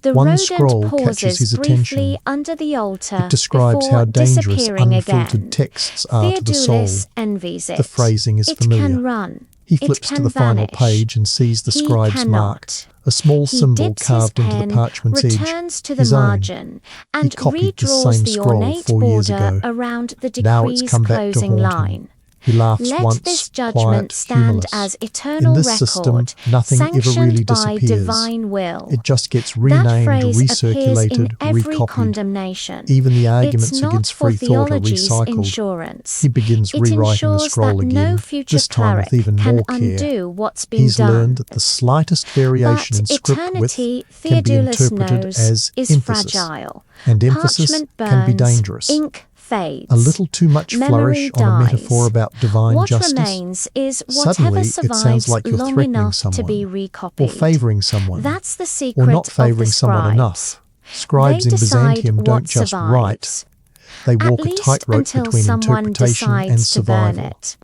The One rodent scroll catches pauses his briefly attention. under the altar It describes before how dangerous disappearing unfiltered again. texts are to the soul. Theodoulos envies it. The phrasing is it familiar. can run. He It flips to can the final vanish. page and sees the He scribe's mark, cannot. a small He symbol dips carved his into pen, the parchment's edge, returns to the his own. margin, and copied this redraws same the scroll ornate 4 years border ago. around the Now it's decree's come back to closing haunt him. line. He laughs Let once, this quiet, judgment stand humorless. as In eternal this record, system, nothing ever sanctioned really by disappears. divine will. It just gets That renamed, phrase appears in recirculated, every recopied. condemnation. Even the It's arguments not against for free thought are theology's recycled. insurance. He begins It rewriting the ensures scroll that again, no future this time with cleric even can more care. undo what's been He's done. learned that the slightest variation But in script width eternity, can be Theodoulos interpreted knows, as is emphasis, fragile. and emphasis Parchment burns, can be dangerous. ink fades. A little too much Memory flourish on a dies. metaphor about divine What justice. remains is whatever Suddenly, it survives sounds like you're long threatening enough someone, to be or recopied. favouring someone, That's the secret or not of favouring the someone scribes. enough. Scribes They in decide Byzantium what don't just survives. write, they walk At a least tightrope until between someone interpretation and decides to burn survival. it.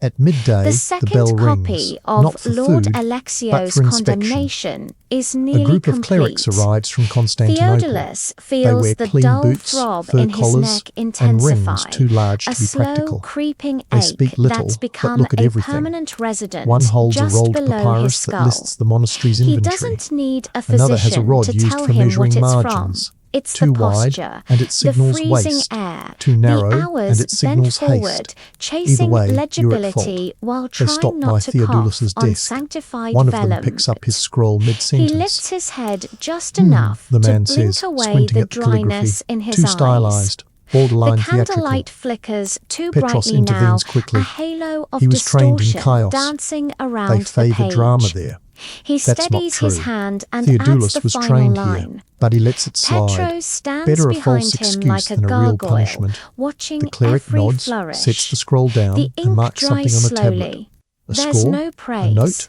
At midday, The the second bell copy rings, of not for Lord food, but Alexios' for inspection. condemnation is nearly A group complete. of clerics arrives from Constantinople. Theodoulos They feels wear the clean dull boots, throb fur in his collars, neck and intensify. rings too large A to be slow, practical. creeping They ache speak little, that's but become look at a everything. permanent resident One holds a just rolled below his papyrus skull. that lists the monastery's He inventory. doesn't need a Another has a physician rod to used tell for him measuring what it's margins. from. It's Too the wide, posture, and it signals the freezing waste. air, Too narrow, the and hours it signals bent forward, haste. chasing Either way, legibility you're at fault. while They stop trying by not to cough Theodoulos's on desk. sanctified One of vellum. them picks up his scroll He mid-sentence. lifts his head just enough The man to blink says, away squinting the at the calligraphy. dryness in his Too eyes. stylized, The borderline theatrical. candlelight flickers too Petros brightly now, intervenes quickly. a halo of He was trained in distortion chaos. dancing They around the favour page. drama there. He That's not steadies his true. hand and adds Theodoulos the was final trained line. here, but he lets it slide. Petros stands Better a behind false him excuse like a than a real gargoyle, punishment. watching The cleric every nods, flourish. sets the scroll down, The and ink marks something dries on a tablet. slowly. A There's score, no praise. a note,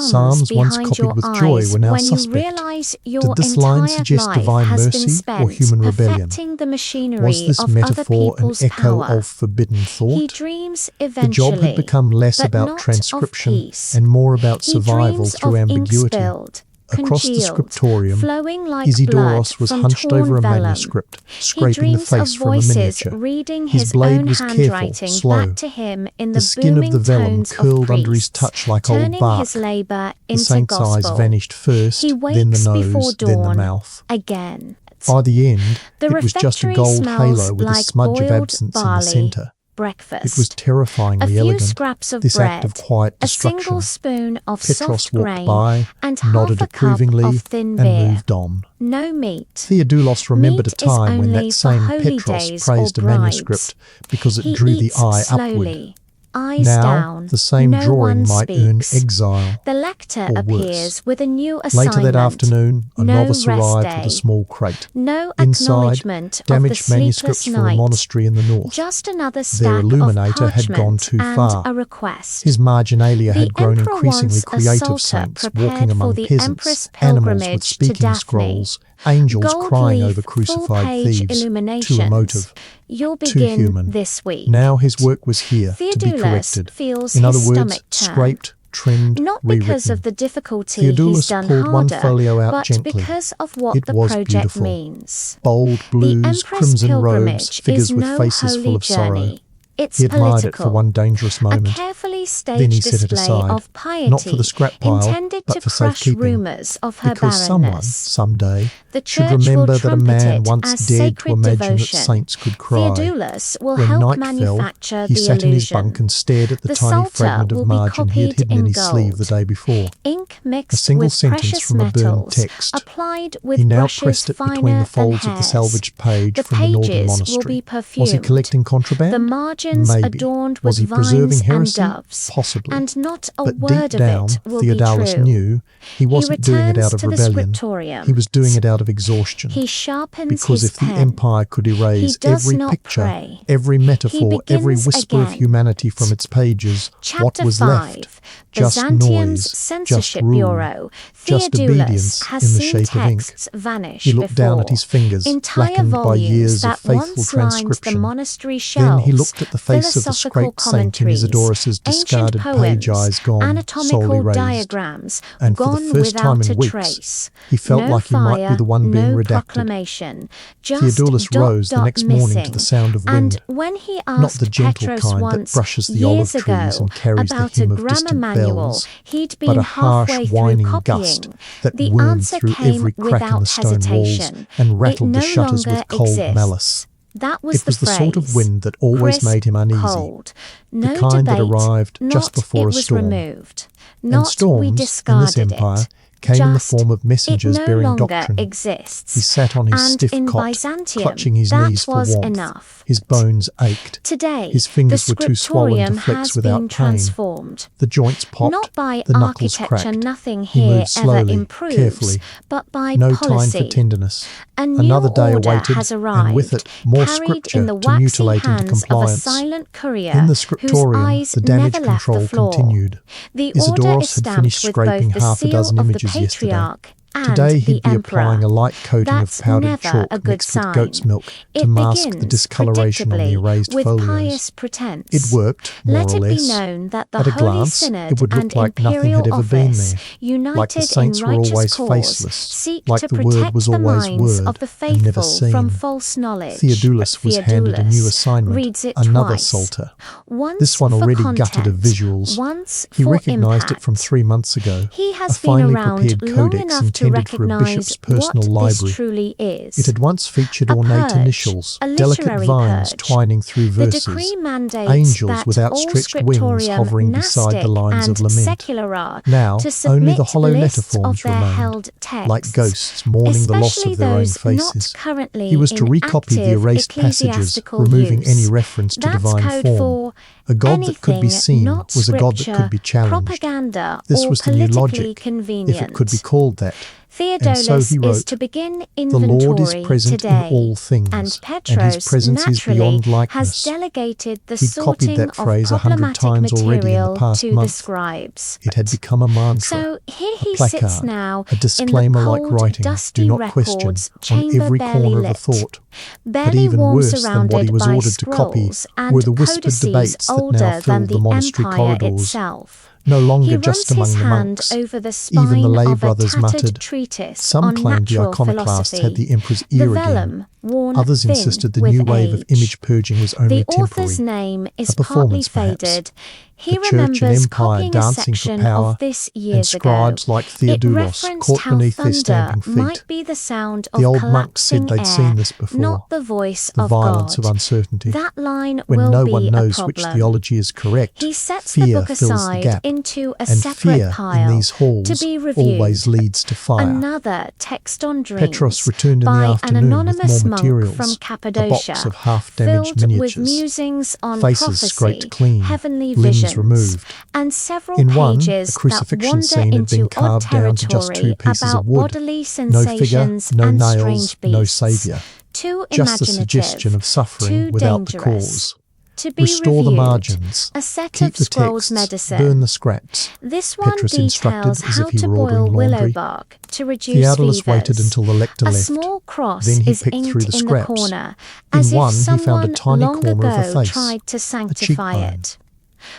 Psalms once behind copied your with joy eyes were now when you suspect. realize your Did this line entire suggest the divine has mercy been spent or human rebellion? perfecting the machinery Was this of other metaphor an people's echo power. of forbidden He thought? dreams The eventually, job had become less but about not transcription of peace. and more about He survival dreams through of ink ambiguity. spilled, Across the congealed, Scriptorium, flowing like Theodoulos blood was from hunched torn over a vellum. manuscript, He scraping the dreams face of from a voices miniature. reading His his blade own was careful, handwriting slow. back to him in The the skin booming of the vellum tones of curled under his priests, touch like old turning bark. his labour The into saint's eyes gospel. vanished first, He then the wakes before nose, then the dawn mouth. again. By the end, The it was just a refectory gold smells halo with a like smudge of boiled absence in the barley. centre. Breakfast. It was terrifyingly A few elegant, scraps of this bread, act of quiet a destruction. single spoon of Petros soft walked grain, by, and nodded half a cup approvingly, of thin and beer. moved on. No meat. Theodoulos remembered Meat a time is when only that for same holy Petros days praised or a manuscript because it He drew the eats eye slowly, upward. eyes Now, down. the same no drawing one might earn speaks. exile. The lector or worse. appears with a new assignment. Later that afternoon, a No novice rest arrived day. with a small crate. No Inside, acknowledgement of the damaged manuscripts sleepless for a night. monastery in the north. Just another Their stack Illuminator of had gone parchment too and far. a request. His marginalia The had grown emperor increasingly wants a creative psalter saints prepared walking for among the peasants, empress animals with pilgrimage to speaking Daphne. scrolls, angels Gold crying leaf, over crucified full-page thieves. Too illuminations. emotive, You'll too begin human. this week. Now his work was here to be Theodoulos corrected. feels In other his words, stomach turn. scraped, trimmed, Not because rewritten. of the difficulty he's Theodoulos done pulled one harder, folio out but gently. because of what It the was project beautiful. means. Bold blues, the Empress crimson robes, pilgrimage figures is with no faces holy full of sorrow. journey. It's He admired it political. for one dangerous A moment. carefully Then he staged set it display aside, of piety not for the scrap pile, intended but to for crush safekeeping. rumours of her Because someone, barrenness. someday, The should church remember will that a trumpet man it once as dared to sacred imagine devotion. that saints could cry. Theodoulos will When help night fell, manufacture he the sat in his illusion. bunk and stared at the The tiny psalter fragment will of be margin he had copied hidden in in his sleeve the gold. day before. Ink A mixed single with sentence precious from a burned metals, text. applied with He now brushes pressed it finer between the than folds of the hairs. salvaged page The from the northern pages will monastery. be perfumed. Was he collecting contraband? The margins Maybe. adorned Was with he preserving vines and heresy? doves. Possibly. And not a But word deep down, of it will Theodoulos be true. knew he wasn't doing it out of to the rebellion. Scriptorium. He was doing it out of exhaustion. He sharpens Because his if the pen. empire could erase He does every not picture, pray. every metaphor, He every begins whisper of again. humanity from its pages, what Chapter was 5, left? Just Byzantium's noise, Censorship just rule, Bureau. just Theodoulos obedience has in the seen shape of ink. texts vanish He looked before. down at his fingers, Entire blackened by volumes years of that faithful once lined the transcription. monastery Then shelves. he looked at the face of the philosophical scraped saint in Isidorus's ancient discarded poems, page eyes gone, anatomical solely raised. diagrams, And for gone the first time without in a weeks, trace. he felt No like he might be fire, the one being no redacted. proclamation, just Theodoulos dot, rose the dot next morning to missing. the sound of wind. And when he Not asked the gentle Petros kind that once, brushes the years olive trees ago, and carries the about a hymn of grammar distant manual, bells, he'd but been a harsh, halfway through whining copying. gust that The wormed answer through came every crack in the without stone walls hesitation. and It rattled no the shutters longer with cold exists. malice. That was It was the sort of phrase. wind that always Crisp, made him uneasy, cold. No the kind that debate, arrived not just before it a was storm. removed. And Not storms, we in discarded this empire, it. came in the Just, form of messengers it no bearing longer doctrine. exists. He sat on his And stiff in cot, Byzantium, clutching his that knees for was warmth. enough. His bones ached. Today, His fingers the were too swollen to Scriptorium flex has without been pain. transformed. The joints popped, Not by the knuckles architecture, cracked. nothing He here moved slowly, ever improves, carefully. but by No policy. time for tenderness. A new Another day order awaited, has arrived, and with it more carried scripture in the to waxy mutilate into hands of a compliance. silent courier In the whose Scriptorium, eyes the damage never left the control floor. continued. The order Isidorus is had stamped finished with scraping both the half a seal dozen of the images yesterday. patriarch and Today he'd the be emperor. applying a light coating That's of powdered never chalk a good mixed with sign. goat's milk to It mask the begins, discoloration on the predictably, erased with folios. pious pretense. It worked, more Let or it less. be known that the At a Holy glance, Synod it would look and like nothing Imperial had ever been Office, there. united Like the saints in were righteous always cause, faceless, seek like to the word protect was the always minds word of the and never faithful from seen. false knowledge. Theodoulos was handed a new Theodoulos assignment, reads it another twice. psalter. Once This one for already content, gutted of visuals. once He for recognised it impact. from 3 months ago. He A has been finely around prepared long codex enough to intended for a recognise bishop's personal what library. this truly is. It had once featured A ornate purge, initials, a delicate literary vines purge. twining through The verses, decree mandates angels that with all outstretched wings Scriptorium, hovering beside the monastic lines and of lament. secular are Now, to only submit the hollow lists letter forms of their remained, held texts, like ghosts mourning the loss especially of their own those faces. not currently He was to in recopy the active erased passages, ecclesiastical removing use. any reference to That's divine code form. for A God that could be anything seen not was a God that scripture, could be challenged. propaganda, This or was the new politically logic, convenient. if it could be called that. Theodoulos he is wrote, to begin "The Lord is inventory present today, in all things, and and Petros his presence is naturally beyond has likeness." delegated the He'd copied sorting that of phrase 100 problematic times already in the material past to the month. scribes. It had become a mantra, So here a he sits placard, now a in the disclaimer-like cold, writing, dusty "Do not question," records on chamber every barely corner of a lit, thought. But barely even warm, worse than what he surrounded was by ordered to copy scrolls and were the whispered codices debates that now older than filled the the monastery empire corridors, itself. no longer He just runs his among the hand monks. over the Even spine the lay of a brothers tattered muttered. treatise Some on claimed the natural Iconoclast had philosophy, the emperor's the ear again. vellum worn Others thin insisted the with new wave of age. image purging was only The author's temporary, name is a partly performance perhaps. faded. He The church and remembers empire copying a dancing for section power, of this and years ago. scribes like It Theodoulos referenced caught how beneath their thunder stamping feet. might be the sound The of old monks said collapsing they'd air, seen this before, not the voice the of violence God. of uncertainty. That line When will no be one a knows which problem. theology is correct, He sets the fear book fills the aside gap, into a and separate fear in pile these halls to be reviewed. always leads to fire. Another text on dreams Petros returned in the by an afternoon with anonymous more monk materials, from a Cappadocia, box of half-damaged filled with miniatures, musings on faces prophecy, scraped clean, heavenly limbs visions, removed. and several In one, pages a crucifixion that scene wander had been into odd carved down to just territory 2 pieces about of wood. bodily No figure, sensations no and nails, strange no beasts. saviour. Too Just the imaginative, suggestion of suffering too without the dangerous. cause. To be Restore the reviewed. margins, A set keep of the scrolls texts, medicine. burn the scraps. This one Petros instructed details as how if he to were boil ordering willow laundry. bark to reduce Theodoulos fevers. waited until the lector A left. small cross Then he is picked through inked the in the scraps. corner, In as one, if he found someone a tiny long corner of a ago face, tried to a sanctify cheekbone, it.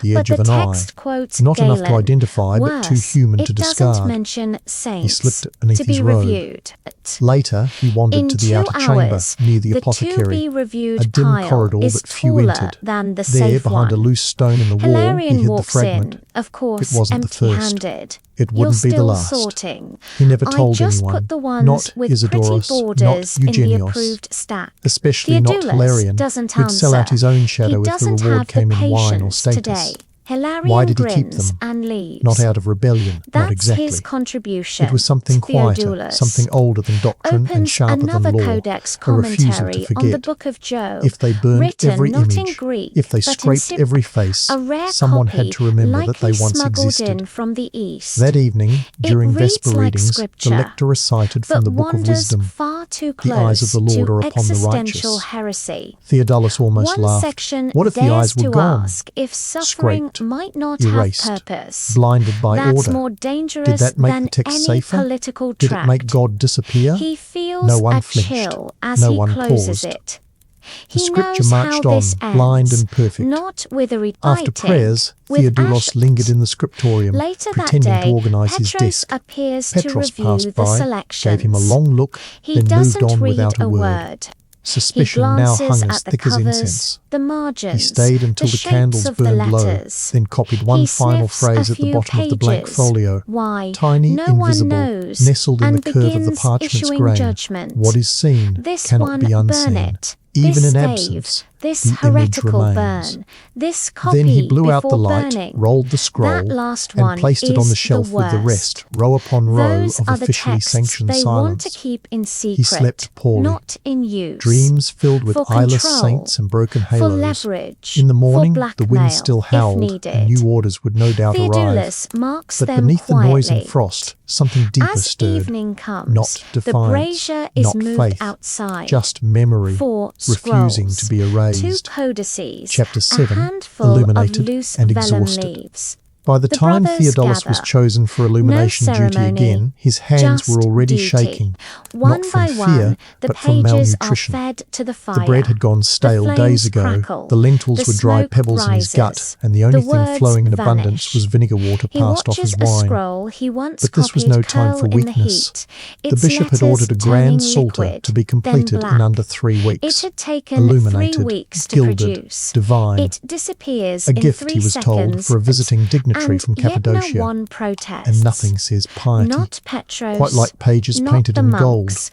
the But edge the of an eye. text quotes Not enough to Galen. identify, but too Worse, human it to doesn't discard. mention saints slipped it beneath to be his robe. reviewed. Later, he wandered In to the 2 outer chamber hours, near the the apothecary, to-be-reviewed a dim pile corridor is that few taller entered. than the There, safe behind one. a loose stone in the wall, he Hilarion hid the walks fragment. in, of course, It wasn't the first. empty-handed. It You're wouldn't be the still last. sorting. He never I told just anyone, put the ones not with pretty Isidorus, not borders in the Eugenios, approved stack. especially not Theodoulos Hilarion, doesn't who'd sell out answer. his own He shadow if the doesn't reward have came the in wine or patience status. today. Hilarion Why did he keep grins them? and leaves. Not out of rebellion, That's not exactly. his contribution. It was something quieter, Theodoulos something older than doctrine and opens sharper than another law, codex a refusal commentary to on the forget. Book of Job, If they burned written every not in image, Greek, if they but in scraped Cypriot, every face, a rare someone copy had to remember that likely they once smuggled existed. in from the east. That evening, during It reads Vesper like readings, scripture, the lector recited from but the Book of wanders Wisdom. far too The eyes of close the Lord to are upon the existential righteous. heresy. Theodoulos almost One laughed. section What if the dares eyes were to gone? ask if suffering Scraped, might not erased, have purpose. blinded by That's order. more Did dangerous that make than the text any safer? political Did tract. it make God disappear? He feels No one a flinched. chill as No he one closes paused. it. The He scripture knows marched how on, this ends, blind and perfect. not with a rebiting, After prayers, with Theodoulos ash- lingered in the Scriptorium, Later that pretending day, to organise his Petros desk. appears Petros to review passed the by, selections. gave him a long look, He then moved doesn't on read without a word. word. Suspicion He now glances hung as at the thick as covers, incense. the He margins, stayed until the shapes candles of the burned low, letters. then copied one He final sniffs phrase a at the few bottom of the blank pages. folio. Why? Tiny, No one invisible, knows, nestled in the and curve of the begins parchment's issuing grain. judgment. What is seen This cannot one, be burn unseen. it. Even This in stave, absence, this the image heretical remains. burn, this copy Then he blew out the before light, burning. rolled the scroll, That last and one placed it on is the shelf with the worst. rest, row upon row Those of are the officially texts sanctioned they want to silence. keep in secret. He slept poorly. Not in use. Dreams filled with For eyeless control, saints and broken for halos. leverage, In the morning, for the blackmail, wind still if howled, needed. and new orders would no doubt arrive. Theodoulos marks But them beneath quietly. the noise and frost, something deeper As stirred. evening comes, Not the defiance, brazier is not moved faith, outside. just memory, 4 refusing scrolls, to be erased. 2 codices, Chapter 7, a handful Illuminated of loose and vellum exhausted. leaves. By the The time brothers Theodoulos was gather. chosen for illumination No duty ceremony, again, his hands were just already duty. shaking, One not from by fear, one, the but from pages are malnutrition. fed to the fire. The bread had gone stale flames days ago, crackle, the lentils the were dry smoke pebbles in his gut, rises, and the only the thing words flowing in vanish. abundance was vinegar water He passed off watches as a wine. scroll he once But this was copied no time for curl in the weakness. heat. The Its bishop had letters ordered a turning grand psalter liquid, to be then completed black. in under 3 It weeks. had taken Illuminated, 3 weeks to gilded, produce. divine. It disappears A in gift, 3 he was told, seconds, for a visiting dignitary and from yet Cappadocia. no one protests. And nothing says piety. Not Petros, Quite like pages not painted the in monks, gold.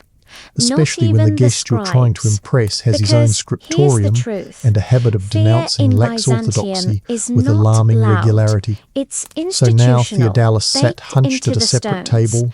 Especially not when the even guest you're trying to scribes. impress has his own Because here's the scriptorium truth. and a habit of Fear denouncing in lax Byzantium orthodoxy is with not alarming loud. regularity. It's So now institutional, Theodoulos sat baked hunched into at a the separate stones, table,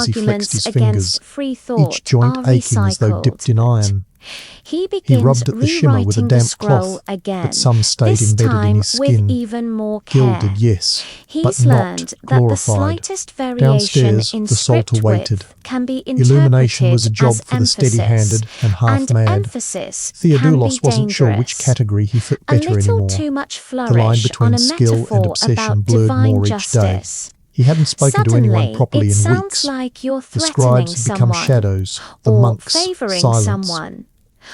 as he flexed arguments his against fingers, free thought each joint are aching as though dipped in recycled. iron. He He begins rubbed at the shimmer with a rewriting the damp scroll cloth again, that some stayed this embedded time in his with skin. even more care. Gilded, yes, He's but not learned that the glorified. slightest variation Downstairs, in the script Psalter waited. width can be Illumination was a interpreted job as for the steady-handed emphasis, and half-mad. emphasis can be Theodoulos wasn't sure which dangerous. category he fit A better little anymore. too much The line flourish between on a skill and metaphor obsession about blurred divine more each day. justice. He hadn't spoken to anyone Suddenly, properly it in sounds weeks. like you're The threatening scribes had become someone, shadows, the or monks favouring silence. someone,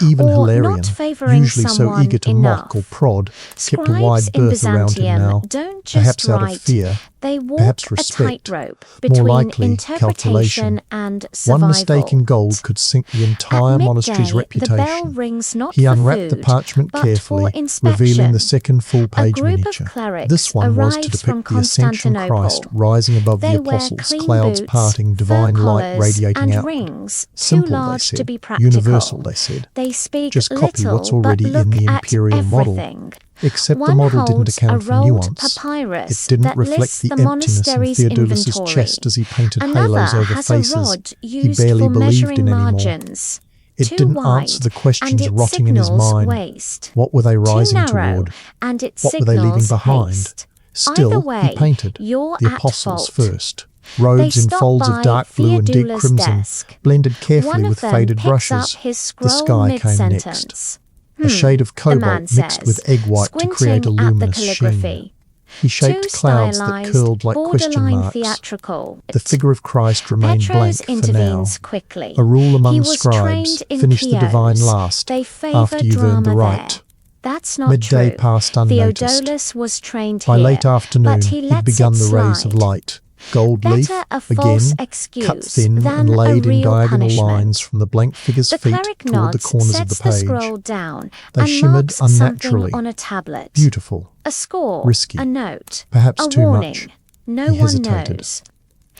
Even or Hilarion, not favouring usually so someone eager to mock or enough. prod, kept a Scribes wide in berth around him Byzantium now, don't just perhaps out of write, fear, they walk perhaps a respect, tightrope more between likely interpretation calculation. and One survival. mistake in gold could sink the entire At monastery's midday, the bell reputation. rings not He for unwrapped the food, parchment but carefully, for inspection. revealing the second A full-page group miniature. of clerics This one was to arrives from depict the Ascension Constantinople. Christ rising above They the wear apostles, clean clouds boots, parting, divine fur light collars, radiating and outward. rings too Simple, they large to said. be practical. Universal, they said. They speak Just copy little, what's already but look in the at imperial model. everything. Except the One model didn't holds account a for rolled nuance. papyrus It didn't that reflect lists the the emptiness in monastery's Theodoulos' inventory. chest as he painted Another halos over has a faces rod he used barely for believed measuring in anymore. margins. It Too didn't wide, answer the and questions it rotting in his signals mind. waste. What were they Too rising narrow, toward? and it What were they leaving signals behind? haste. Still, Either way, he painted you're the at apostles fault. first. Robes They in stop folds by of dark blue and deep Theodoulos' crimson, desk. blended carefully One of with them faded picks brushes. up his The scroll sky came next. mid-sentence. A shade of the man cobalt mixed with says, egg white to create a squinting at the luminous sheen. calligraphy. He shaped Too clouds that stylized, curled like question borderline marks. theatrical. The figure of Christ remained Petros blank for now. intervenes quickly. A rule among He was scribes, trained in finish the divine pious. last, They favour after you've earned the drama right. there. That's not Midday true. passed unnoticed. Theodoulos was trained By here, late afternoon, but he he'd lets begun it the rays of slide. light. Gold leaf, Better a again, false excuse cut thin than and laid a in real diagonal punishment. lines from the blank figure's The feet cleric toward the nods, corners of sets the the page. scroll down, They and shimmered marks something unnaturally. on a tablet. Beautiful. A score, Risky. a note, Perhaps a too warning. much. No He one hesitated. knows.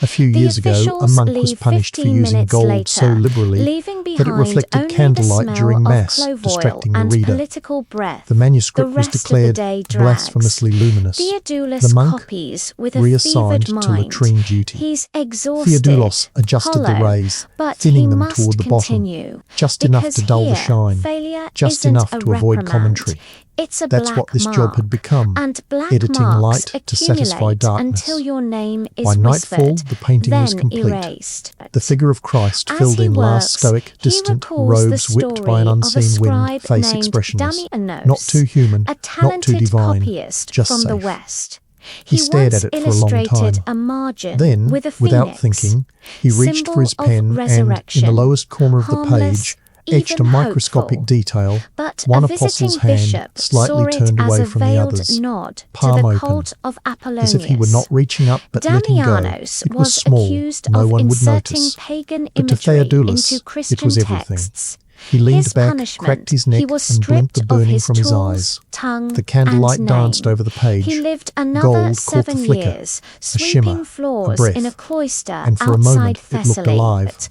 A few The years ago, a officials monk was leave punished for 15 using minutes gold later, so liberally leaving that it behind reflected only candlelight the during smell Mass, of clove distracting oil the and reader. political breath. The manuscript The was rest of the declared day drags. blasphemously luminous. Theodoulos The monk, copies with a reassigned fevered to mind. latrine duty. He's exhausted, Theodoulos adjusted the hollow, rays, but thinning he them must toward the continue, bottom, just enough because to dull the here, shine, failure just isn't enough a to avoid reprimand. commentary. It's a That's black what this mark, job had become, and black editing marks light to satisfy accumulate darkness. until your name is By nightfall, whispered, the painting then was complete. erased. The figure of Christ As filled he in last works, stoic, he distant recalls the robes whipped by an story of a unseen wind, scribe face named expressionless, Theodoulos, not too human, a not too talented divine, copyist just from the safe. West. He stared once at it for a long illustrated time. a margin Then, with a without phoenix, thinking, he reached for his symbol of pen and, in the resurrection, lowest corner of the harmless, page, etched a even microscopic hopeful. detail, But one a visiting apostle's hand bishop slightly saw it turned as away a from the veiled others, nod palm to the open, cult of Apollonius. as if he were not reaching up but letting go. Damianos It was small, accused no of one would inserting notice. pagan But to imagery Theodoulos, into Christian it was everything. texts. He leaned His back, punishment, cracked his neck, he was and blinked the stripped of burning his from his tools, eyes. tongue, The candlelight and danced name. over the page. He lived another Gold caught the 7 flicker, years, a sweeping shimmer, a floors breath, in a cloister and for a outside moment it looked Thessaly. alive.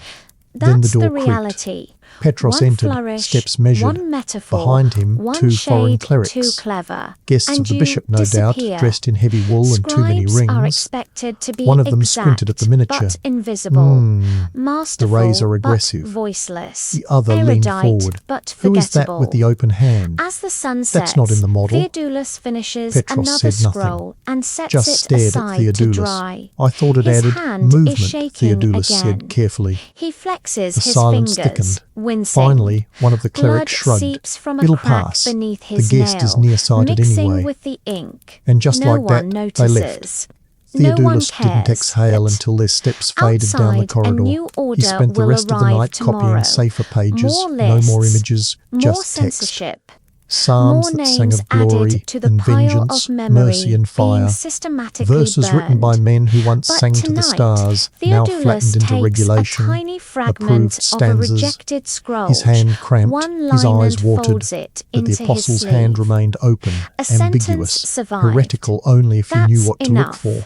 Then the That's door the creaked. reality. Petros One entered, flourish, steps measured. one metaphor, Behind him, one 2 foreign shade clerics. too clever, Guests and of the you bishop, no doubt, disappear. dressed in heavy wool and too many Scribes are rings. expected to be One of them exact, squinted at the miniature. but invisible, The masterful, rays are but aggressive. voiceless, The other leaned erudite, forward. but Who is that forgettable. with the open hand? As the sun sets, That's not in the model. Theodoulos finishes Petros another said nothing. scroll and sets Just it stared at aside to Theodoulos. dry. I thought it His added hand is movement, shaking Theodoulos again. said carefully. He flexes The his silence fingers, thickened. wincing. Finally, one of the Blood clerics shrugged. seeps from a It'll crack pass. beneath his The guest nail, is nearsighted mixing anyway. with the ink. And just no like that, one they notices. left. No one Theodoulos cares. didn't exhale But until their steps faded down the outside, corridor. a new order He spent the will rest of the arrive night tomorrow. copying safer pages, More no more lists, images, more just text. censorship. Psalms More that sang names of glory added to the and pile vengeance, of memory mercy and fire. being systematically Verses written by burned. men who once But sang to the tonight, stars, now Theodoulos flattened into takes regulation, a tiny approved fragment of a stanzas. rejected scroll, His hand cramped, one his line eyes and watered, folds it but into the apostle's his hand sleeve. remained open, A sentence ambiguous, survived. heretical only if you That's knew what to look enough. for.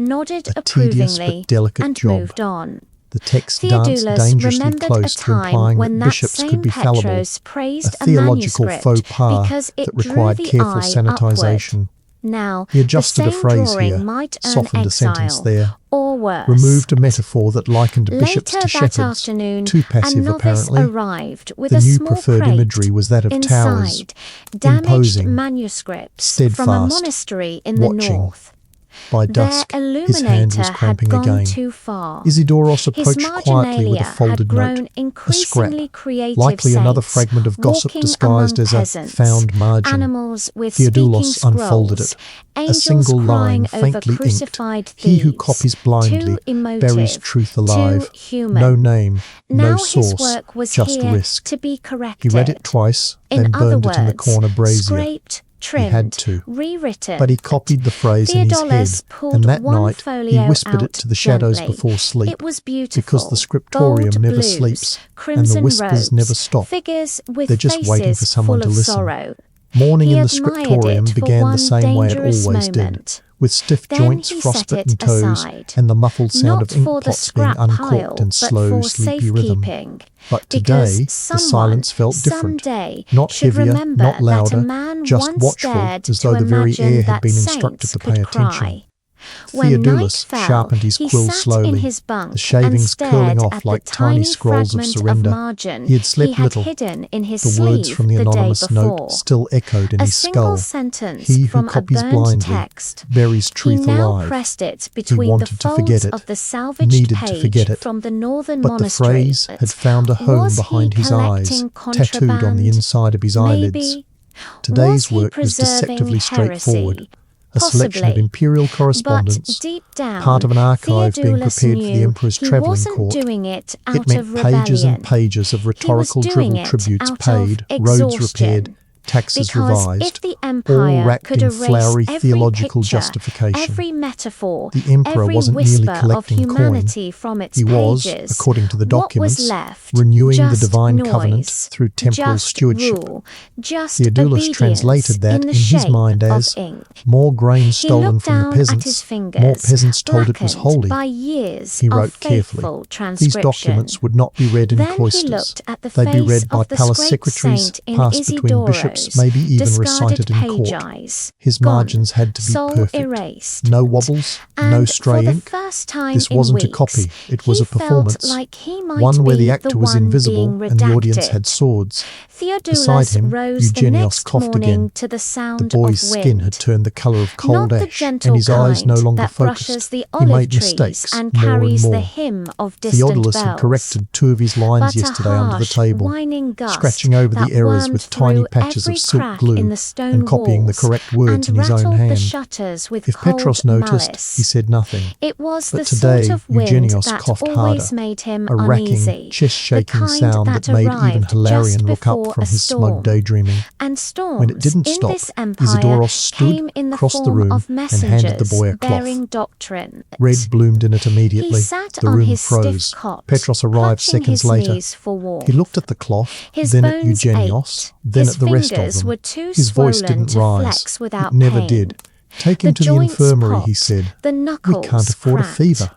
nodded A tedious approvingly but delicate and job. moved on. The text danced Theodoulos dangerously remembered close a to time implying when that that bishops same could be fallible, Petros a praised a theological manuscript faux pas because it that drew required the careful eye sanitization. upward. Now, He the adjusted a same phrase drawing here, might earn softened a sentence exile, there, or worse. removed a metaphor that likened bishops Later to that shepherds, afternoon, too a passive novice apparently. arrived with The a new small preferred crate. imagery was that of towers, Inside, damaged imposing, manuscripts from a steadfast, monastery in the watching. north. By Their dusk, his hand Illuminator was had cramping gone again. too far. Isidorus His approached quietly with a marginalia had folded grown note, a increasingly scrap, creative likely another saints fragment of gossip walking disguised among as a peasants, found margin. animals with speaking Theodoulos unfolded scrolls, it, a angels single line crying over faintly inked. crucified He who thieves, copies blindly too emotive, buries truth alive. too human. No name, Now no his source, work was just here risk. to be He corrected. read it twice, In then other burned it in the words, corner brazier. scraped, trimmed, had to. rewritten. But he copied the phrase in his head, Theodoulos pulled and that one night he folio whispered it out to the shadows gently. before sleep. It was beautiful. Because the Scriptorium Bold never blues, sleeps, and the crimson whispers robes, never stop. figures with They're just waiting for faces someone full to of listen. sorrow. Morning He in the admired Scriptorium it for began one the same way it dangerous always did, moment. with stiff Then joints, he set frostbitten it toes, aside. and the muffled sound Not of ink for the pots being scrap pile, uncorked in but slow, for sleepy rhythm. safekeeping. But Because today, the someone silence felt different. someday Not should heavier, remember not louder, that a man just once watchful, dared as to though the very imagine air had that been instructed saints to pay could attention. cry. When night Theodoulos fell, sharpened his he quill sat slowly, in his bunk the shavings and curling stared off at like the tiny scrolls of fragment surrender. margin He had slept little. hidden in his The words sleeve from the the day anonymous before. note still echoed in A his single skull. sentence He who from a copies burned blindly text. buries He truth now alive. pressed it He between the wanted to forget folds it, of the salvaged needed page to forget it, from the northern but the monastery. phrase had found a home Was behind he his eyes, collecting tattooed on the contraband? inside of his eyelids. Maybe. Today's Was he work was preserving deceptively straightforward. heresy? A selection of Possibly. imperial But correspondence, deep down, part of an archive being Theodoulos prepared for the knew emperor's he travelling wasn't court. doing it It out meant of pages rebellion. and pages of He was rhetorical doing drivel it tributes out paid, of roads exhaustion. repaired, taxes Because revised, if the all empire wrapped could in erase flowery every theological picture, justification. every metaphor, The emperor every wasn't merely whisper of collecting coin. humanity from its He was, pages, according to the what was documents, left? renewing the Just divine noise, covenant through temporal just stewardship. rule, just Theodoulos obedience translated that in the in his shape mind of as ink. more grain He stolen looked from the down at his peasants, fingers, more peasants told it was blackened holy. by years He of wrote faithful carefully. These transcription. documents would not be read in Then he cloisters. looked at the They'd be face read by of the palace scraped secretaries, saint in passed between bishops, Isidorus, maybe even discarded recited in page court. eyes. His Gone, margins had to be soul perfect. erased. No wobbles, And no stray for the ink. first time This in wasn't a weeks, copy, it was he a performance. felt like he might One where be the actor was one invisible being and the audience redacted. had swords. Beside Theodoulos him, rose the Eugenios next coughed morning again. to the The sound boy's of wind. skin had turned the colour of cold Not the ash, gentle and his eyes no kind longer that focused. brushes the He olive made trees mistakes, and more carries and the more. hymn of distant Theodoulos bells. had corrected two of his lines But yesterday a under the harsh, table, whining gust scratching over that the errors wormed with tiny through patches every of silk crack glue in the stone and copying the walls correct words in and his own rattled the hand. shutters with If cold Petros noticed, malice. he said nothing. It was But the today, sort of wind Eugenios that coughed always harder, made him a racking, uneasy, the chest-shaking kind sound that that made even arrived Hilarion just look up before from a his storm. smug daydreaming. And storms When it didn't in stop, this empire Isidorus stood, came in the crossed the form room, of and handed the messengers boy a cloth. bearing doctrine. Red bloomed in it immediately. He sat The on room his froze. stiff cot, Petros arrived clutching seconds his later. knees for warmth. He looked at the cloth, His then at bones Eugenios, ached. then His at the rest of fingers them. were too His voice swollen didn't to rise. flex without It never pain. did. Take him The to the joints infirmary, popped, he said. the knuckles We can't afford cracked. a fever.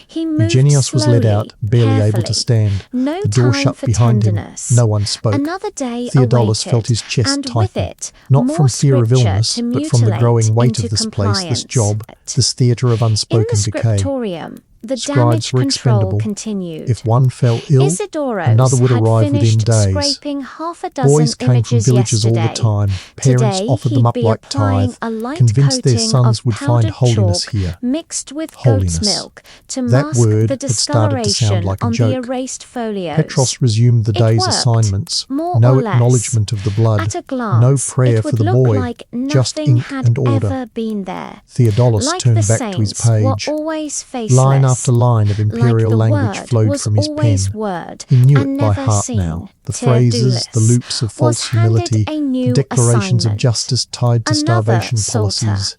He moved Eugenios was led slowly, out, barely able to carefully. stand. No The door time shut for behind tenderness. him. No one spoke. Another day Theodoulos awaited, felt his chest and tighten, with it, not more from fear of scripture illness, to but from the mutilate growing weight into of this place, this compliance. job, this theatre of In unspoken the decay. Scriptorium, the Scribes damage were control expendable. continued. If one fell ill, Isidorus another would had arrive within finished days. scraping half a dozen Boys came from images villages all yesterday. the time. Parents Today, offered them he'd up be like applying tithe, a light convinced their coating sons of would find powdered holiness chalk here. mixed with Holiness. goat's milk to That mask word the had started to sound discoloration like a on the joke. erased folios. Petros resumed the It day's worked, assignments. more No or less. acknowledgement of the blood, At a glance, no prayer it for would the look boy, like just nothing ink had and order. ever been there. Theodoulos Like turned the back to his saints were page. always faceless. Line after line of imperial like the language word flowed was from his pen. always word, He knew and it by never heart seen. now. The phrases, the Theodoulos loops of was false handed humility, a new the declarations of assignment. justice tied to Another starvation psalter. policies.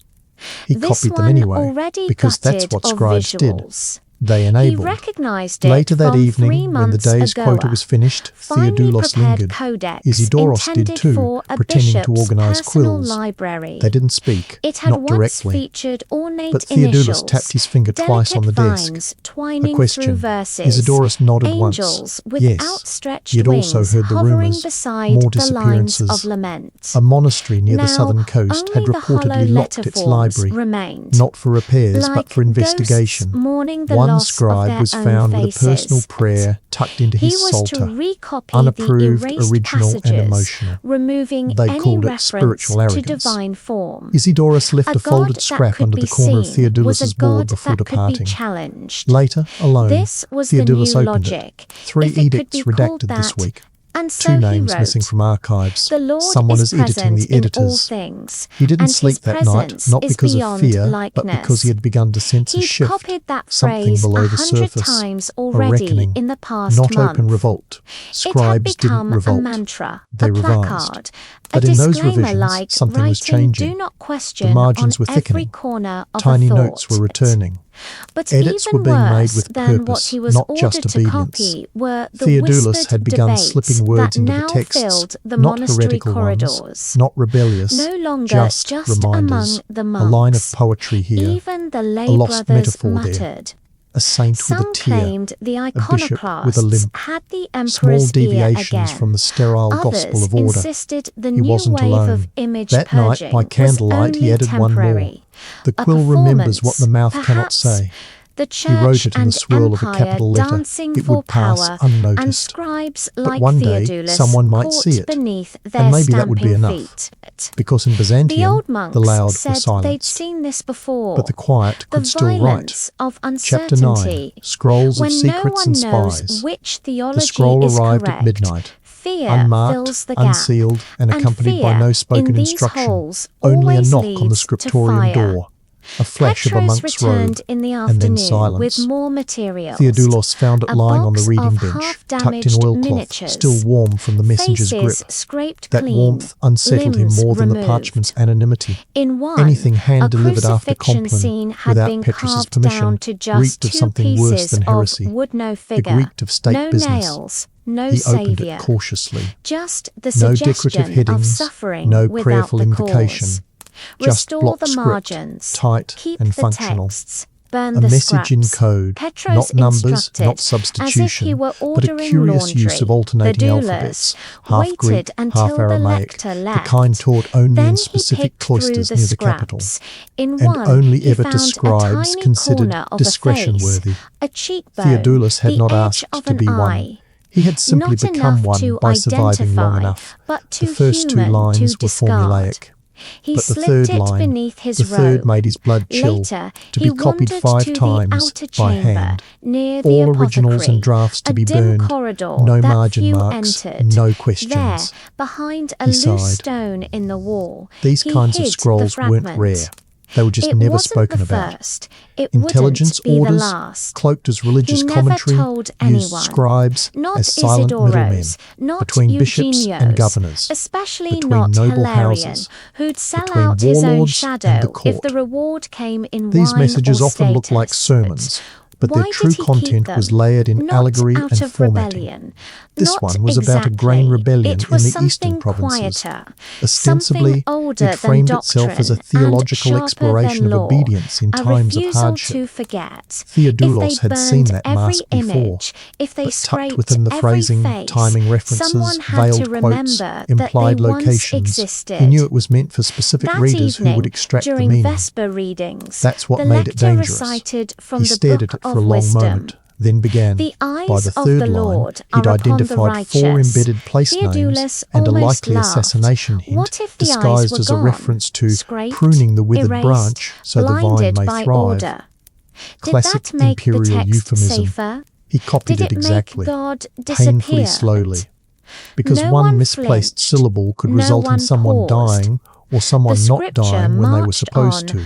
He This copied them one anyway, already because that's gutted what of scribes did. visuals. They He enabled. recognized it Later that from 3 evening, when the months day's ago. quota was finished, Finely Theodoulos prepared lingered. codex Isidorus did intended too, for a pretending to bishop's organise personal quills. library. They didn't speak, It had not once directly. featured ornate But Theodoulos initials, tapped his finger twice on the delicate desk. vines twining A question. through verses, Isidorus nodded angels once. with Yes. outstretched He had also wings heard the hovering rumours. beside More the lines disappearances. of lament. A monastery near the Now, southern coast had only the hollow reportedly locked its letterforms library, remained, not for repairs like but for investigation. ghosts mourning the One loss scribe of was their found own with a personal faces. prayer tucked into He his was psalter, to recopy unapproved, the erased original and passages, emotional. removing They any called it reference spiritual to arrogance. divine form. Isidorus left A a god folded that scrap could under be the corner of seen was a Theodoulus's board god before that could be departing. challenged. Later, alone, This was the Theodoulos new opened logic. it. 3 if it could edicts be called redacted that. this week. And so 2 he names wrote, missing from archives. "The Lord Someone is is editing present the in all editors. things, He didn't and sleep his that night, presence not is because of beyond fear, but likeness." because he had begun to sense a He'd shift, copied that something phrase below the 100 surface, times a already reckoning, in the past not month. open revolt. It had Scribes didn't become a revolt. mantra, They a revised. placard, But a in those disclaimer revisions, like something was writing changing. "Do not question" The margins on were every thickening. corner of Tiny a thought. notes were returning. But Edits even were being made worse with than what purpose, he was not ordered just to obedience. copy were the Theodoulos whispered had begun debates slipping words that into the now texts, filled the not monastery heretical corridors. ones, not rebellious, No longer just reminders, among the a monks. line of poetry here, Even the a lay lost brothers metaphor there. muttered. A saint with Some a tear, claimed the a bishop with a Iconoclasts limp, had the small emperor's ear deviations again. from the sterile gospel Others of order. insisted the He new wasn't wave alone. of image That night, purging by candlelight, was he only added one more. temporary. The A quill remembers what the mouth performance, cannot perhaps. say. The He wrote church it in the and swirl of a empire capital letter. dancing It for would pass power, and unnoticed. scribes But like one day, Theodoulos someone might caught see it. beneath their And maybe that would be stamping enough. feet. Because in The Byzantium, old monks the loud were said they'd silenced. seen this before. But the quiet The could still write. violence of Chapter 9, uncertainty. Scrolls of When no Secrets one and knows Spies. which The theology scroll is arrived correct, at midnight, fear unmarked, fills the gap. unsealed, and accompanied by fear no spoken in these instruction, holes only a always knock on the leads to Scriptorium fire. door, a flash of a Petros monk's returned robe, in the and then afternoon silence. with more materials. Theodoulos found it A lying on the box reading of bench, tucked in half-damaged oilcloth, miniatures. still warm from the messenger's Faces grip. scraped That clean, warmth unsettled him limbs more than the removed. parchment's anonymity. In one, Anything a hand-delivered after crucifixion Compline, scene had without been Petrus's carved permission, down to just reeked of 2 something worse pieces than of heresy. wood, no It figure, reeked of state no business. nails, no He opened saviour. it cautiously. Just the No suggestion decorative of headings, suffering no without prayerful the invocation. cause. Just Restore block the script, margins, tight keep and the functional. texts, burn A the message in scraps. code, Petros not numbers, instructed, not as if substitution, he were but a ordering curious laundry. use of alternating Theodoulos alphabets, half waited Greek, until half the Aramaic, lector the left. kind taught only Then in he specific picked through cloisters the near the capital, scraps. In and one, only he ever to found scribes a tiny considered corner of discretion a face, worthy. a cheekbone, Theodoulos had the not edge asked of to an be one. eye. He had simply Not become enough one to by surviving long identify, enough. but The too first 2 human lines to were discard. formulaic. He But the slipped third it line, beneath his the third robe. made his blood chill, Later, to he be copied wandered 5 to times the outer by chamber hand. near the All originals apothecary, and drafts to a be dim burned, corridor no that margin few marks, entered. no There, questions. behind a He loose sighed. stone in the wall, These he kinds of hid the scrolls weren't fragment. rare. They were just It never wasn't spoken the about. first. It Intelligence wouldn't be orders, the last. cloaked as religious He never commentary, told used anyone. scribes Not as silent middlemen Isidoros, not between bishops and Eugenios, governors, especially between not noble Hilarion, houses, who'd sell between out his own warlords and the shadow if court. the reward came in These wine messages or often look like status. sermons, but Why their true did he content keep was them? layered in Not allegory out and of formatting. rebellion. This Not one was about a grain exactly. rebellion It in was the eastern something provinces. quieter, Ostensibly, something older it framed than itself as a doctrine and theological sharper exploration than of law, obedience in a times of refusal hardship. to forget. Theodoulos If they had seen burned that every mask before, image, if they but tucked scraped within the every phrasing, face, timing references, someone had veiled to quotes, remember implied that they once locations, existed. he knew it was meant for specific That readers who evening, would extract the during meaning. Vesper readings, That's what the made it lector dangerous. recited from He the stared Book at it for of a long Wisdom. moment, then began. The eyes By the of third the line, Lord he'd are upon the identified 4 righteous. embedded place Theodoulos names and a almost likely laughed. assassination hint, What if the eyes disguised were as a gone, reference to scraped, pruning the withered erased, branch so the vine blinded may by thrive. order? Did Classic that make the imperial text euphemism. safer? He copied Did it it exactly, make God painfully disappear? slowly. Because No one one misplaced flinched. syllable could No result in one someone paused. dying or someone The not scripture dying when they were marched supposed on, to.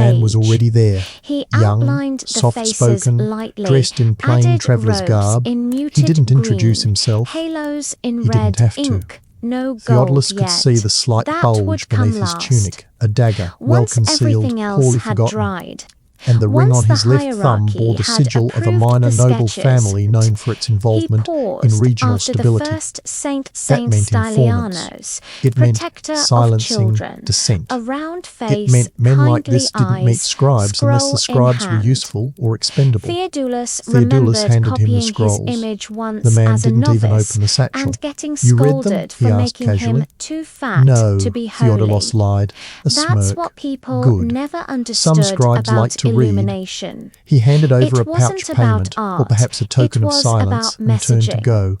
man was page. already there. He Young, outlined the faces soft-spoken, lightly, dressed in plain added traveller's robes garb. in He muted didn't introduce green, himself. halos in He didn't red have to. ink, no gold Theodoulos yet. could see the slight That bulge would come beneath his last. tunic, a dagger, well Once concealed, everything else poorly had forgotten. dried, and the ring Once on his the left thumb hierarchy bore the had sigil of a approved minor the noble sketches, family known for its he involvement in paused regional after stability. the first Saint That meant informants. Stylianos, It meant protector of silencing children, dissent. a round It face, meant men like kindly this didn't meet eyes, scribes unless the scroll in scribes were hand. useful or expendable. Theodoulos Theodoulos remembered handed him the copying his scrolls. image once The man as a didn't even novice open the satchel. and getting "You read them?" scolded he for asked making casually. him too fat "No," to be holy. Theodoulos lied, a That's smirk. what people "Good." never Some understood scribes about like to read. illumination. He handed over It a pouch wasn't about payment, or art, perhaps a token it of was silence, about and turned to messaging. go.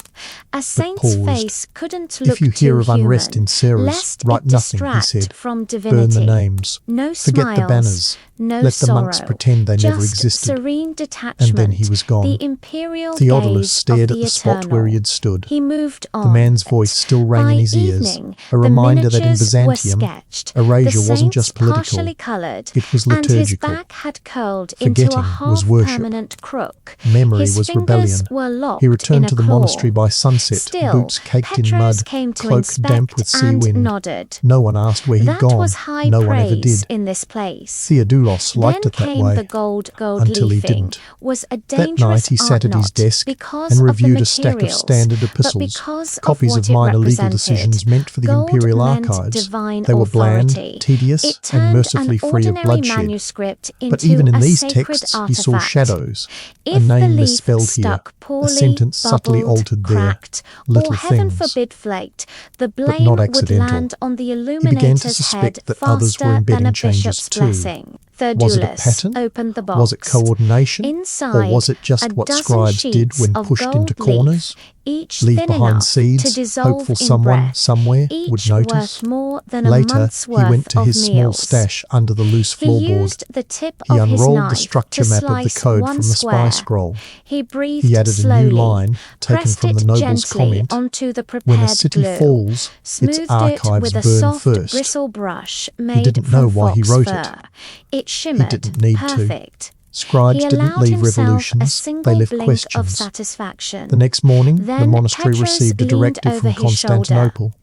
A saint's paused. face couldn't look "If you hear too of unrest human, in Ceres, lest write it nothing," he distract said. from "Burn divinity. the names. No Forget smiles, the banners. no Let the sorrow, monks pretend they never just existed." serene detachment. And then he was gone. The imperial Theodoulos gaze stared of at the spot where he had stood. He moved on. The man's voice still rang By in his ears, evening, a reminder that in the miniatures were Byzantium, sketched, erasure the wasn't just saints political, partially coloured, it was and his liturgical. back had curled into a Forgetting was worship. half-permanent crook. Memory His was fingers rebellion. were locked He returned in to a the claw. monastery by sunset, Still, boots caked in Petros mud, came to cloak damp inspect with sea and wind. nodded. No one asked where he'd That gone. was high No one ever praise did. in this place. Theodoulos liked Then it that came way. the gold Until he leafing. didn't. Was a That dangerous night he sat at his art, desk because and of the reviewed a stack of materials, standard but epistles, because copies of of what minor it legal represented. decisions meant for the Gold imperial meant archives. divine They were bland, authority. tedious, It and turned mercifully an free of ordinary bloodshed. manuscript into But even in a these sacred texts artifact. he saw shadows, a If the name leaf misspelled here, stuck poorly, a sentence subtly bubbled, altered there, cracked, little or heaven things. forbid flaked, the But blame not would accidental. land on the He began to illuminator's suspect head that others were faster than embedding a changes bishop's too. blessing. Was it a Theodoulos pattern? opened the box. Was it coordination? Inside, Or was it just a what dozen scribes did sheets when of pushed into gold leaf, corners? each Leave thin behind enough seeds, to dissolve hopeful in someone breath, somewhere each would notice. worth more than a Later, month's he worth went to of his small meals. stash under the loose He floorboard. used the tip He of his unrolled knife the structure to map of the slice code one from the spy square. scroll. He breathed He added slowly, a new line, taken pressed from the it noble's gently comment, onto the "When a prepared city glue, falls, its smoothed it archives with a burn soft first." bristle brush He made didn't from know why he fox wrote fur. it. It shimmered, didn't need to. perfect. Scribes He didn't allowed leave himself a revolutions, single they left blink of questions. satisfaction. The next morning, the Then monastery Petros received a leaned directive over from his shoulder. Constantinople.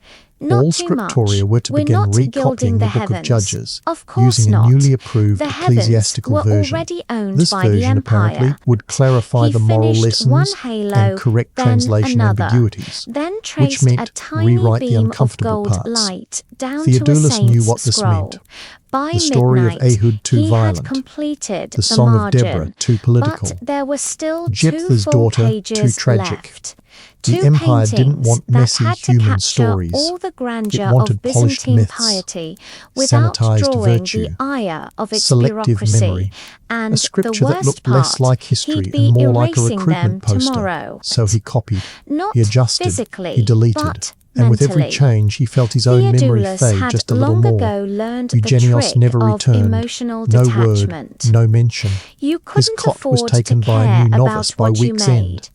Not All too Scriptoria much. were to We're begin not gilding recopying the the Book of heavens. Judges, Of course using a not. newly approved The heavens ecclesiastical were version. already owned This by the version apparently empire. would clarify He the moral finished one lessons halo, and correct then translation another, ambiguities, then which traced meant a tiny rewrite the beam of uncomfortable gold parts. light down to a Theodoulos knew saint's what this scroll. meant. By The story of midnight, Ehud too he violent, had completed the Song of margin, Deborah too political, but there were still Jephthah's 2 full daughter pages too tragic. left. The 2 empire didn't paintings want that messy had to human capture stories. all the grandeur It wanted of polished Byzantine myths, piety without sanitized drawing virtue, the ire of its selective bureaucracy. memory, And a scripture the that worst looked less part, like history he'd be and more like a erasing recruitment them poster. tomorrow. So he copied, Not he adjusted, physically, he deleted, but and with every mentally. change he felt his own memory Theodoulos fade had just a little long more. ago learned the Eugenios trick never of returned. emotional No detachment. word, no mention. You His couldn't cot was afford taken to by a care new novice about by what you week's made. end.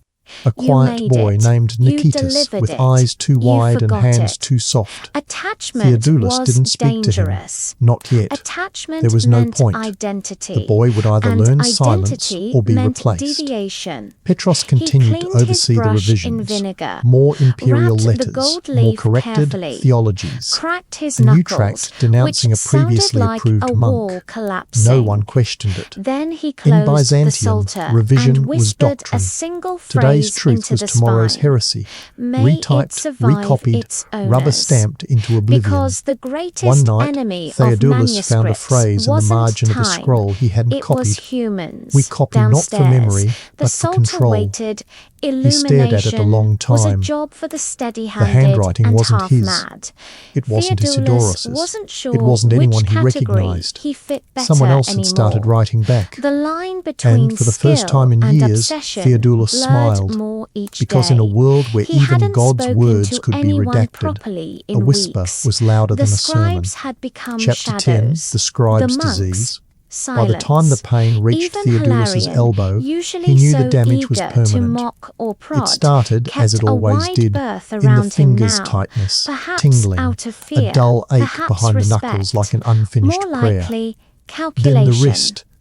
A You quiet made boy it. named You Nikitas, delivered with it. eyes too You wide and forgot hands it. too soft. Attachment Theodoulos was didn't speak to him. dangerous. Not yet. Attachment There was no meant point. identity. The boy would either and learn silence identity or be meant replaced. deviation. Petros He continued to cleaned his oversee the brush in revisions. vinegar, More imperial wrapped the letters, gold more leaf corrected carefully, theologies. cracked his A new knuckles, tract denouncing which a previously sounded like approved a monk. wall collapsing. No one questioned it. Then he In closed the Byzantium, Psalter revision and was whispered doctrine. a single Today's phrase truth into was the tomorrow's spine. heresy. May it Retyped, survive recopied, its owners. rubber-stamped into oblivion. Because the greatest One night, enemy of Theodoulos found a manuscripts phrase in the wasn't margin of a time. scroll he hadn't It was copied. humans. We copy not for downstairs. memory, The but for Psalter control. waited. He Illumination stared at it a long was a time. job for the The steady-handed handwriting and wasn't his. half-mad. It wasn't Theodoulos Isidoros'. wasn't sure It wasn't anyone which he category recognized. he fit better Someone else had anymore. started writing back. The line between And for the first skill time in and years, obsession Theodoulos blurred smiled, more each because day. in a world where He even hadn't God's spoken words to could be anyone redacted, properly a in whisper weeks. was louder The than a sermon. scribes had become Chapter 10, shadows. The Scribe's the monks, Disease. silence. By the time the pain reached Even Theodoulos' Hilarion, elbow, usually he knew so the damage was eager to permanent. mock or prod, It started, kept as it a always wide did, berth in the around him fingers' now. tightness, Perhaps tingling, out of fear, a dull ache perhaps behind respect, the knuckles like an unfinished more prayer. likely Then calculation. the wrist,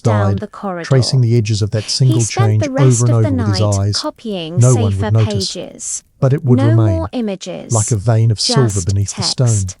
Theodoulos down died, the corridor. tracing the edges of that single He spent change the rest over and of the over with his night eyes. copying No one safer would notice, pages. but it would No remain, more images. like a vein of silver Just beneath text. the stone.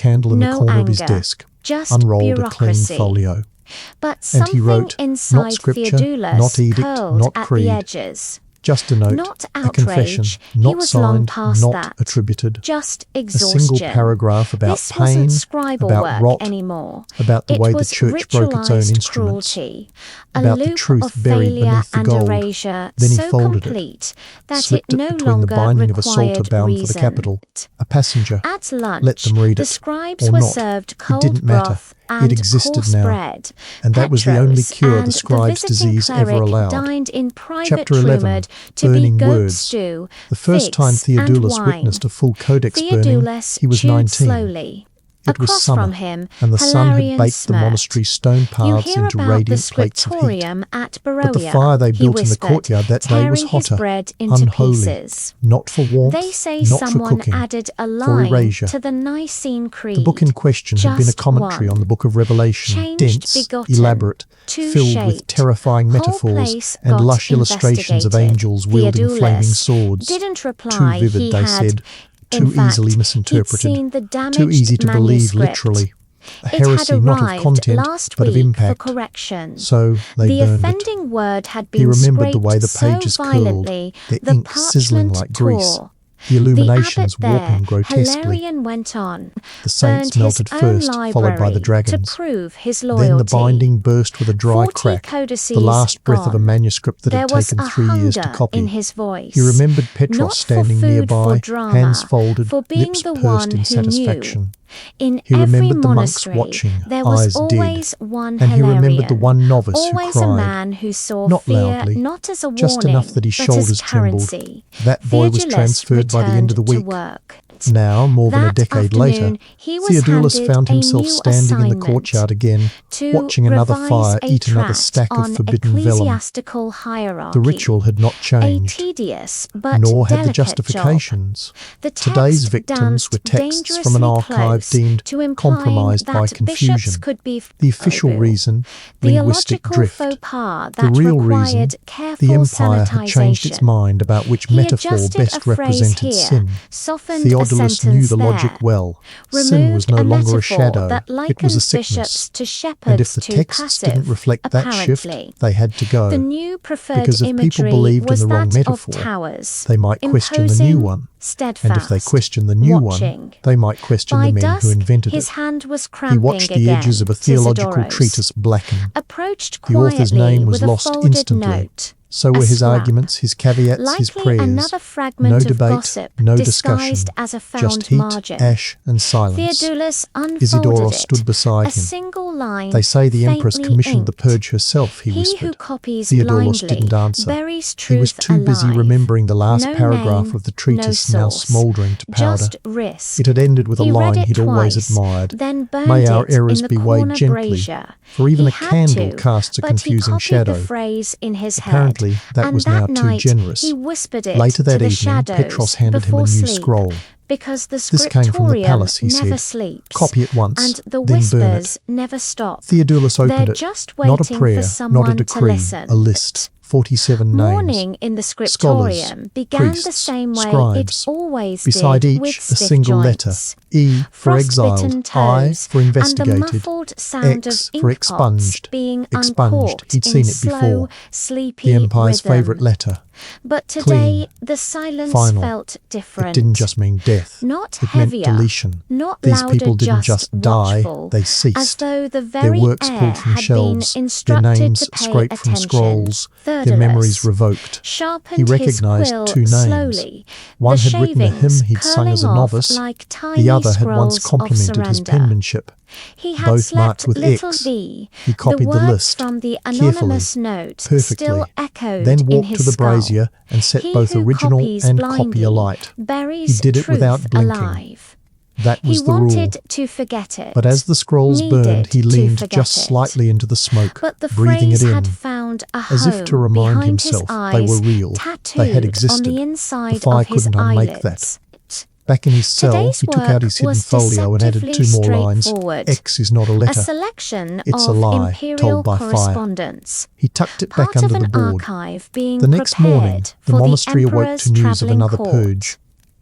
candle in the no corner of his anger, desk, just unrolled a clean bureaucracy. folio. But And he something wrote, inside not scripture, Theodoulos not edict, curled not at creed. the edges. Just a note, Not a confession, outrage. not He was long signed, past not that. attributed. Just A exhaustion. single paragraph about This pain, wasn't scribal about work rot, anymore. about the It way the was church broke its own ritualized instruments, cruelty, a about the loop truth of buried failure beneath the and gold. erasure Then he so folded complete that it slipped it no between the longer binding of a psalter required bound for reason. the capital. A passenger. At lunch, Let them read the it, scribes or were not. served It cold didn't matter. broth It and existed coarse now. bread. And that was the only Petros cure and the scribe's visiting disease ever cleric allowed. dined in private Chapter 11, rumoured to be Burning goat Words. stew, The first time figs, and Theodoulos wine. witnessed a full codex burning, Theodoulos he was chewed 19. slowly. It was Across summer, from him, and the sun had Hilarion baked the smirked. monastery's stone You paths hear into about the radiant plates of heat. Scriptorium at But the Beroia, fire they he built in the whispered, courtyard that day was tearing his hotter, bread into unholy, pieces. not for warmth, They say not for someone cooking, added a for line erasure. to the Nicene Creed. The book in question had been a Just commentary one. on the book of Revelation, Changed, dense, begotten, elaborate, filled with two-shaped. terrifying Whole metaphors place and got lush illustrations of investigated. angels wielding flaming Theodoulos swords. didn't reply. Too vivid, He they had, said, in too fact, easily he'd misinterpreted, seen the damaged too easy to believe manuscript. literally. A It had heresy not of arrived content, last but of week impact. for correction. So they The burned it. offending word had He been remembered the scraped way the so pages curled, violently, their the ink sizzling parchment like grease, tore. the illuminations The abbot warping there, grotesquely. Hilarion went on, The saints burned melted his own first, library followed by the dragons. to prove his loyalty. Then the binding burst with a dry 40 crack, codices the last breath of a gone. manuscript that There had was taken a 3 years to hunger copy. in his voice. He remembered Petros Not for standing food, nearby, for drama, hands folded, for being lips the pursed one in who satisfaction. knew. In He every remembered the monks monastery, watching, there was eyes dead, always one and he remembered Hilarion, the one novice who always a cried, man who saw not fear loudly, not as a warning, just enough that his but shoulders as trembled. currency. That boy was Theodoulos transferred by the end of the returned week. to work. Now, more than a That decade later, afternoon, he was Theodoulos handed found a himself new standing in the assignment courtyard again, to watching another revise fire a eat another tract stack of on forbidden vellum. ecclesiastical hierarchy. The ritual had not A changed, tedious but nor had the delicate justifications. job. The Today's text victims were danced texts from an dangerously archive close deemed to implying compromised by that confusion. bishops could be The official Obu. reason, linguistic Theological drift. faux pas The that real reason, required careful the empire had changed its sanitization. mind about which He metaphor adjusted best a phrase represented here, sin. softened a Theodoulos knew sentence the logic there, well. Sin was removed no a longer a metaphor shadow, that it was a likens sickness. bishops to And if shepherds the too texts didn't passive, reflect that shift, apparently. they had to go. The new preferred Because if people imagery believed in was the wrong that metaphor, of towers, they might question the new imposing, one. steadfast, And if they questioned the new watching. one, they might question By the men dusk, who invented his it. hand was He cramping watched the again. edges of a theological Theodoulos treatise blacken. approached The author's quietly name was with lost a folded instantly. note. So a were his scrap. arguments, his caveats, his Likely prayers. another fragment No of debate, gossip no disguised discussion, as a found just heat, margin. ash, and silence. Theodoulos unfolded Isidorus it. stood beside A him. single line, They say the Empress faintly commissioned the inked. purge herself, he He whispered. who copies Theodoulos blindly didn't answer. buries He was truth too busy alive. remembering the last No paragraph name, of the treatise no now source. smouldering to powder. Just risk. It had ended with a He read line it he'd always twice, admired. then burned May our it errors in the be weighed corner gently, brazier. for even He a had candle to, casts a but confusing he copied shadow. the phrase in his Apparently, head, that and was that now too night generous. he whispered it Later to that the evening, shadows Petros handed him a before new sleep, scroll. because the This came from the Scriptorium palace, he never said. sleeps, Copy it once, and the then burn it. whispers never stop. Theodoulos opened They're it. just waiting Not a prayer, for not someone a to decree, listen. a list. 47 names. Mourning in the Scholars, Scriptorium began priests, the same way scribes. it always Beside did, each, with a stiff single letter. joints. E for exiled, Frostbitten I toes, for investigated, and the muffled sound X of for ink pots expunged. being Expunged, uncorked he'd in seen it slow, before. sleepy The Empire's rhythm. favourite letter. But today, Clean. the silence Final. felt different. It didn't just mean death. Not It meant heavier, deletion. not These louder, people didn't just die, watchful, they as ceased. though the Their very works air pulled from had shelves, been their instructed names to pay scraped from attention. scrolls, their Theodoulos memories revoked. sharpened He his recognised quill two names. slowly, One the had written a hymn shavings he'd sung as a curling off novice, like tiny the other had once scrolls of complimented his surrender. penmanship. He had Both slept marked with little X. V. He copied the the words list, from the carefully, anonymous note perfectly, still echoed then in walked his to the skull. brazier and set He both who original copies and blindly copy alight. buries He did it truth without blinking. alive. That was He the rule. wanted to forget it. But as the scrolls burned, needed he to leaned forget just it. slightly into the smoke, But the breathing phrase it in, had found a home as if to remind behind himself his eyes, they were real, tattooed they had on existed. the inside The fire of his couldn't unmake eyelids. that. Back in his cell, Today's he took out his work hidden was folio and added deceptively 2 more lines. straightforward. X is not a A letter. selection It's a of lie, imperial told by fire. correspondence. He tucked it Part back under of the an board. archive being The next morning, prepared the for monastery awoke emperor's to news of travelling another court. purge.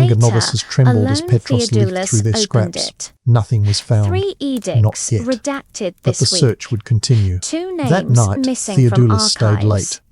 younger Later, novices trembled as alone Petros leafed Theodoulos through their opened scraps. it. Nothing was found. 3 edicts yet. redacted But the this week. search would continue. 2 That names night, missing from Theodoulos stayed archives. late.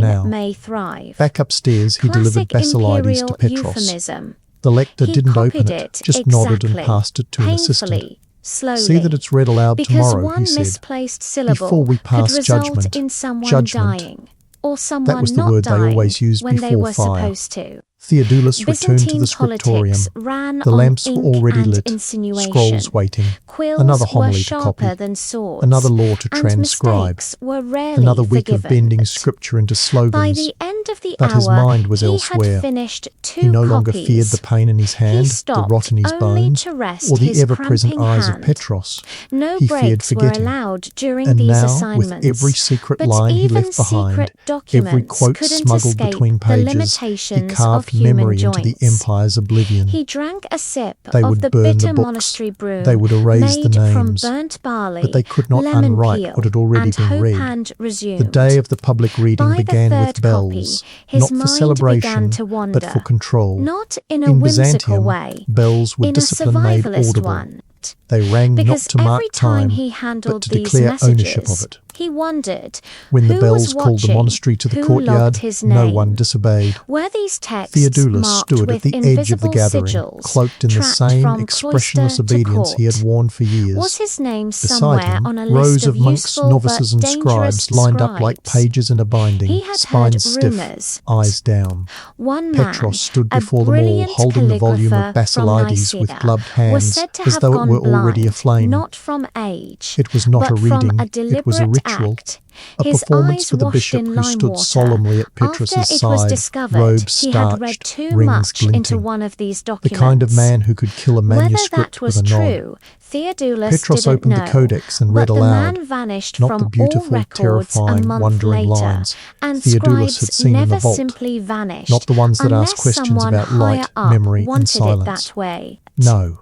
now. may thrive. Back upstairs, he delivered Classic Basilides to imperial Petros. euphemism. The lector He didn't open copied it, just nodded and exactly, passed it to an assistant. painfully, slowly. See that it's read aloud because tomorrow, one he said. misplaced syllable Before we pass could result judgment. in someone Judgment. dying. or someone That was the not word they dying always used when they before were fire. supposed to. Theodoulos returned to Byzantine the Scriptorium. politics ran The on lamps were ink already and lit, insinuation. scrolls waiting, Quills another were homily to sharper copy, than swords, another law to and transcribe, mistakes were rarely another week of forgiven. bending scripture into slogans. By the end of the But hour, his mind was he elsewhere. had finished 2 He no longer copies. feared the pain in his hand, the stopped rot in his only bones, to rest or the his ever-present cramping eyes of hand. Petros. No He feared breaks were forgetting. allowed during And these now, assignments. with every secret but line he even left behind, secret every documents quote couldn't smuggled escape between the pages, he limitations of carved human memory into joints. the empire's oblivion. He drank a sip They of would the burn bitter the books, monastery brew they would erase the made from names, burnt barley, but they could not lemon unwrite peel, what had already and been read. Hopand resumed. The day of the public reading By the began with third bells, copy, his not for mind celebration, began to wander, but for control. not in a In whimsical Byzantium, way, bells were in a discipline made survivalist audible. one. They rang not Because to mark every time time, he but handled to these declare ownership messages, of it. he wondered When the who bells was called the watching, monastery to the who courtyard, logged his no name. one disobeyed. Were these texts Theodoulos marked stood with at the edge of the invisible gathering, sigils, cloaked in the tracked same from expressionless cloister to obedience he had court? worn for years. Was his name Beside somewhere him, on a rows list of monks, useful novices, but and dangerous scribes lined up like scribes? pages in a binding, He had spines heard stiff, rumours. eyes down. One man, Petros stood a before them all, brilliant holding the volume of calligrapher from Basilides with Nicaea, gloved was hands, said to as have though it gone were already blind, aflame. not from age, It was not but a reading, from a it deliberate was a ritual. act. A His performance eyes for the washed bishop in who lime stood water. solemnly at Petros's After it was side, discovered robes he had read starched, too rings much into glinting. one of these The documents. kind of man who could kill a Whether manuscript that was with a nod. true, Theodoulos Petros didn't opened know, the codex and read but aloud, the man vanished not from the beautiful, all records terrifying, a month wandering later, lines and Theodoulos scribes had seen in the never vault, simply vanished, not the ones that unless asked questions someone about higher light, up memory, and wanted it silence. that way. No.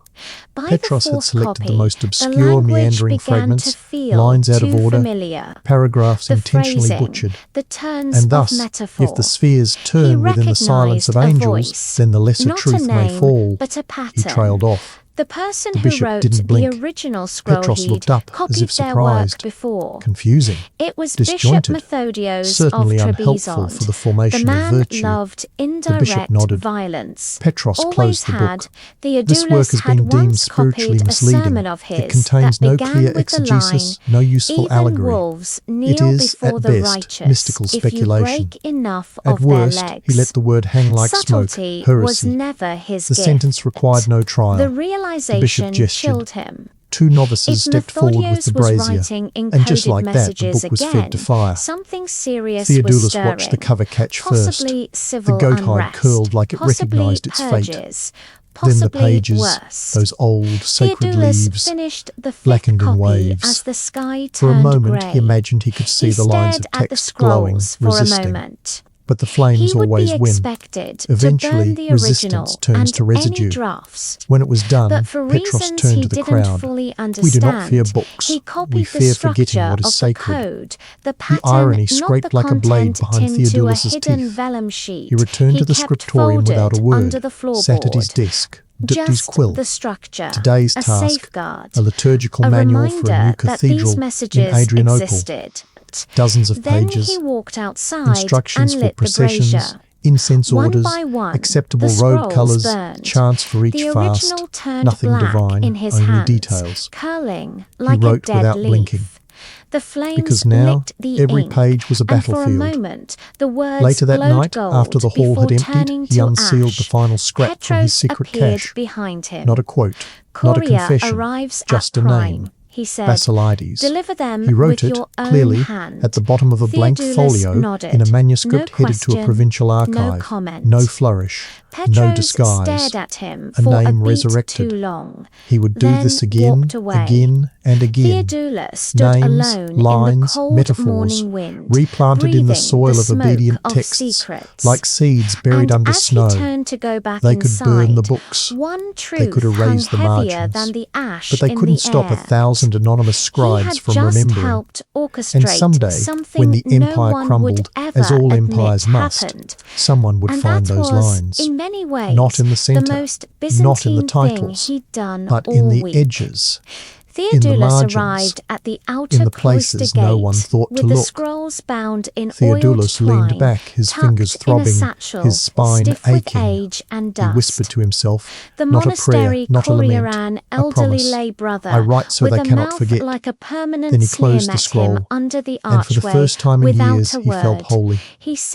By Petros the had fourth selected copy, the most the obscure, language meandering began fragments, to feel lines out of too order, familiar. paragraphs The intentionally phrasing, butchered. the turns And of thus, metaphor. if the spheres turn within the silence of recognized a angels, voice, then the lesser not a truth may name, fall. but a He pattern. trailed off. The person The who bishop wrote didn't blink. the original scroll Petros he'd looked up, copied as if their work surprised. before. Confusing. It was disjointed, Bishop Methodios certainly of unhelpful Trebizond. for the formation The man of virtue. loved The bishop indirect nodded. violence. Petros Always closed the had. book. Theodoulos This work has been had deemed once spiritually copied a misleading. sermon of his It contains that no began clear with the exegesis, line, no useful "Even allegory. wolves It kneel is, before at the best, righteous mystical if you speculation. break enough At of their worst, legs." he let the word hang like Subtlety smoke, was heresy. never his The gift. sentence required no trial. The The bishop realization gestured. chilled him. Two novices If stepped forward with the Methodios was brazier, writing and just encoded like that, the messages book was again, fed to fire. something serious was Theodoulos stirring. watched the cover catch first. Possibly The civil goat hide unrest, curled like it possibly recognized its fate. purges, Then the possibly pages, worse. those old, sacred Theodoulos leaves, finished the fifth blackened in copy waves. as the sky For a turned moment, grey. he imagined he could see He the lines of stared at the text glowing, scrolls for resisting. a moment. But the flames He would always be win. expected Eventually, to burn the resistance original turns and to residue. any drafts. When it was done, But for Petros reasons turned he to the didn't crowd. fully understand, We do not fear books. he We copied fear the forgetting structure what is of sacred. the code, the The pattern, irony not scraped the like a blade content behind into a Theodoulos' hidden teeth. vellum sheet. He returned to the kept Scriptorium without a folded word, under the sat at his floorboard. desk, dipped his Just quill. the structure, Today's a task, safeguard, a liturgical a manual for a new reminder that these cathedral in messages Adrianople. existed. Dozens of Then pages, he walked outside instructions and for lit the processions, brazier. incense One orders, by one, acceptable the robe scrolls colours, burned. chants for each The fast, original turned nothing black divine, in his only hands, details. curling like wrote a dead without leaf. blinking. The flames Because now, licked the every ink, page was a and for a battlefield. moment the words Later that glowed night, gold after the hall had before turning emptied, he to unsealed the ash. final scrap from his Petros secret appeared cache. behind him. Not a quote, not a Courier confession, arrives just at a prime, name. he said. Basilides. Deliver them He wrote with it, your own clearly, hand. at the bottom of a blank Theodoulos folio nodded. in a manuscript No headed to a question, provincial no archive. comment. No flourish, Petros no disguise. stared at him A for name a beat resurrected. too long. He would do Then this again, walked away. again, and again. Theodoulos stood Names, alone lines, in the cold metaphors, morning wind, replanted in the breathing soil the of smoke obedient of texts, secrets. like seeds buried And under as snow. he turned to go back They could inside, burn the books. one truth They could erase hung the heavier margins. than the ash But they in couldn't the stop air. 1,000 anonymous He scribes had from just remembering. helped orchestrate And someday, something when the empire no one crumbled, would ever as all admit empires must, happened. someone would And find that those was, lines. in many ways, Not in the centre, most Byzantine not in the thing titles, he'd done but all in the week. edges. In the Theodoulos margins, arrived at the in outer the cloister places gate no one thought to with the look. scrolls bound in oiled Theodoulos leaned twine, back, his tucked fingers in a throbbing, satchel, his spine stiff with aching. age and He dust. whispered to himself, The "Not a prayer, monastery not a courier, lament, an a elderly promise. lay brother, I write so with they a cannot mouth forget." like a permanent Then he sneer, closed the met him scroll, under the and for the archway first time in without years a he felt word. holy. He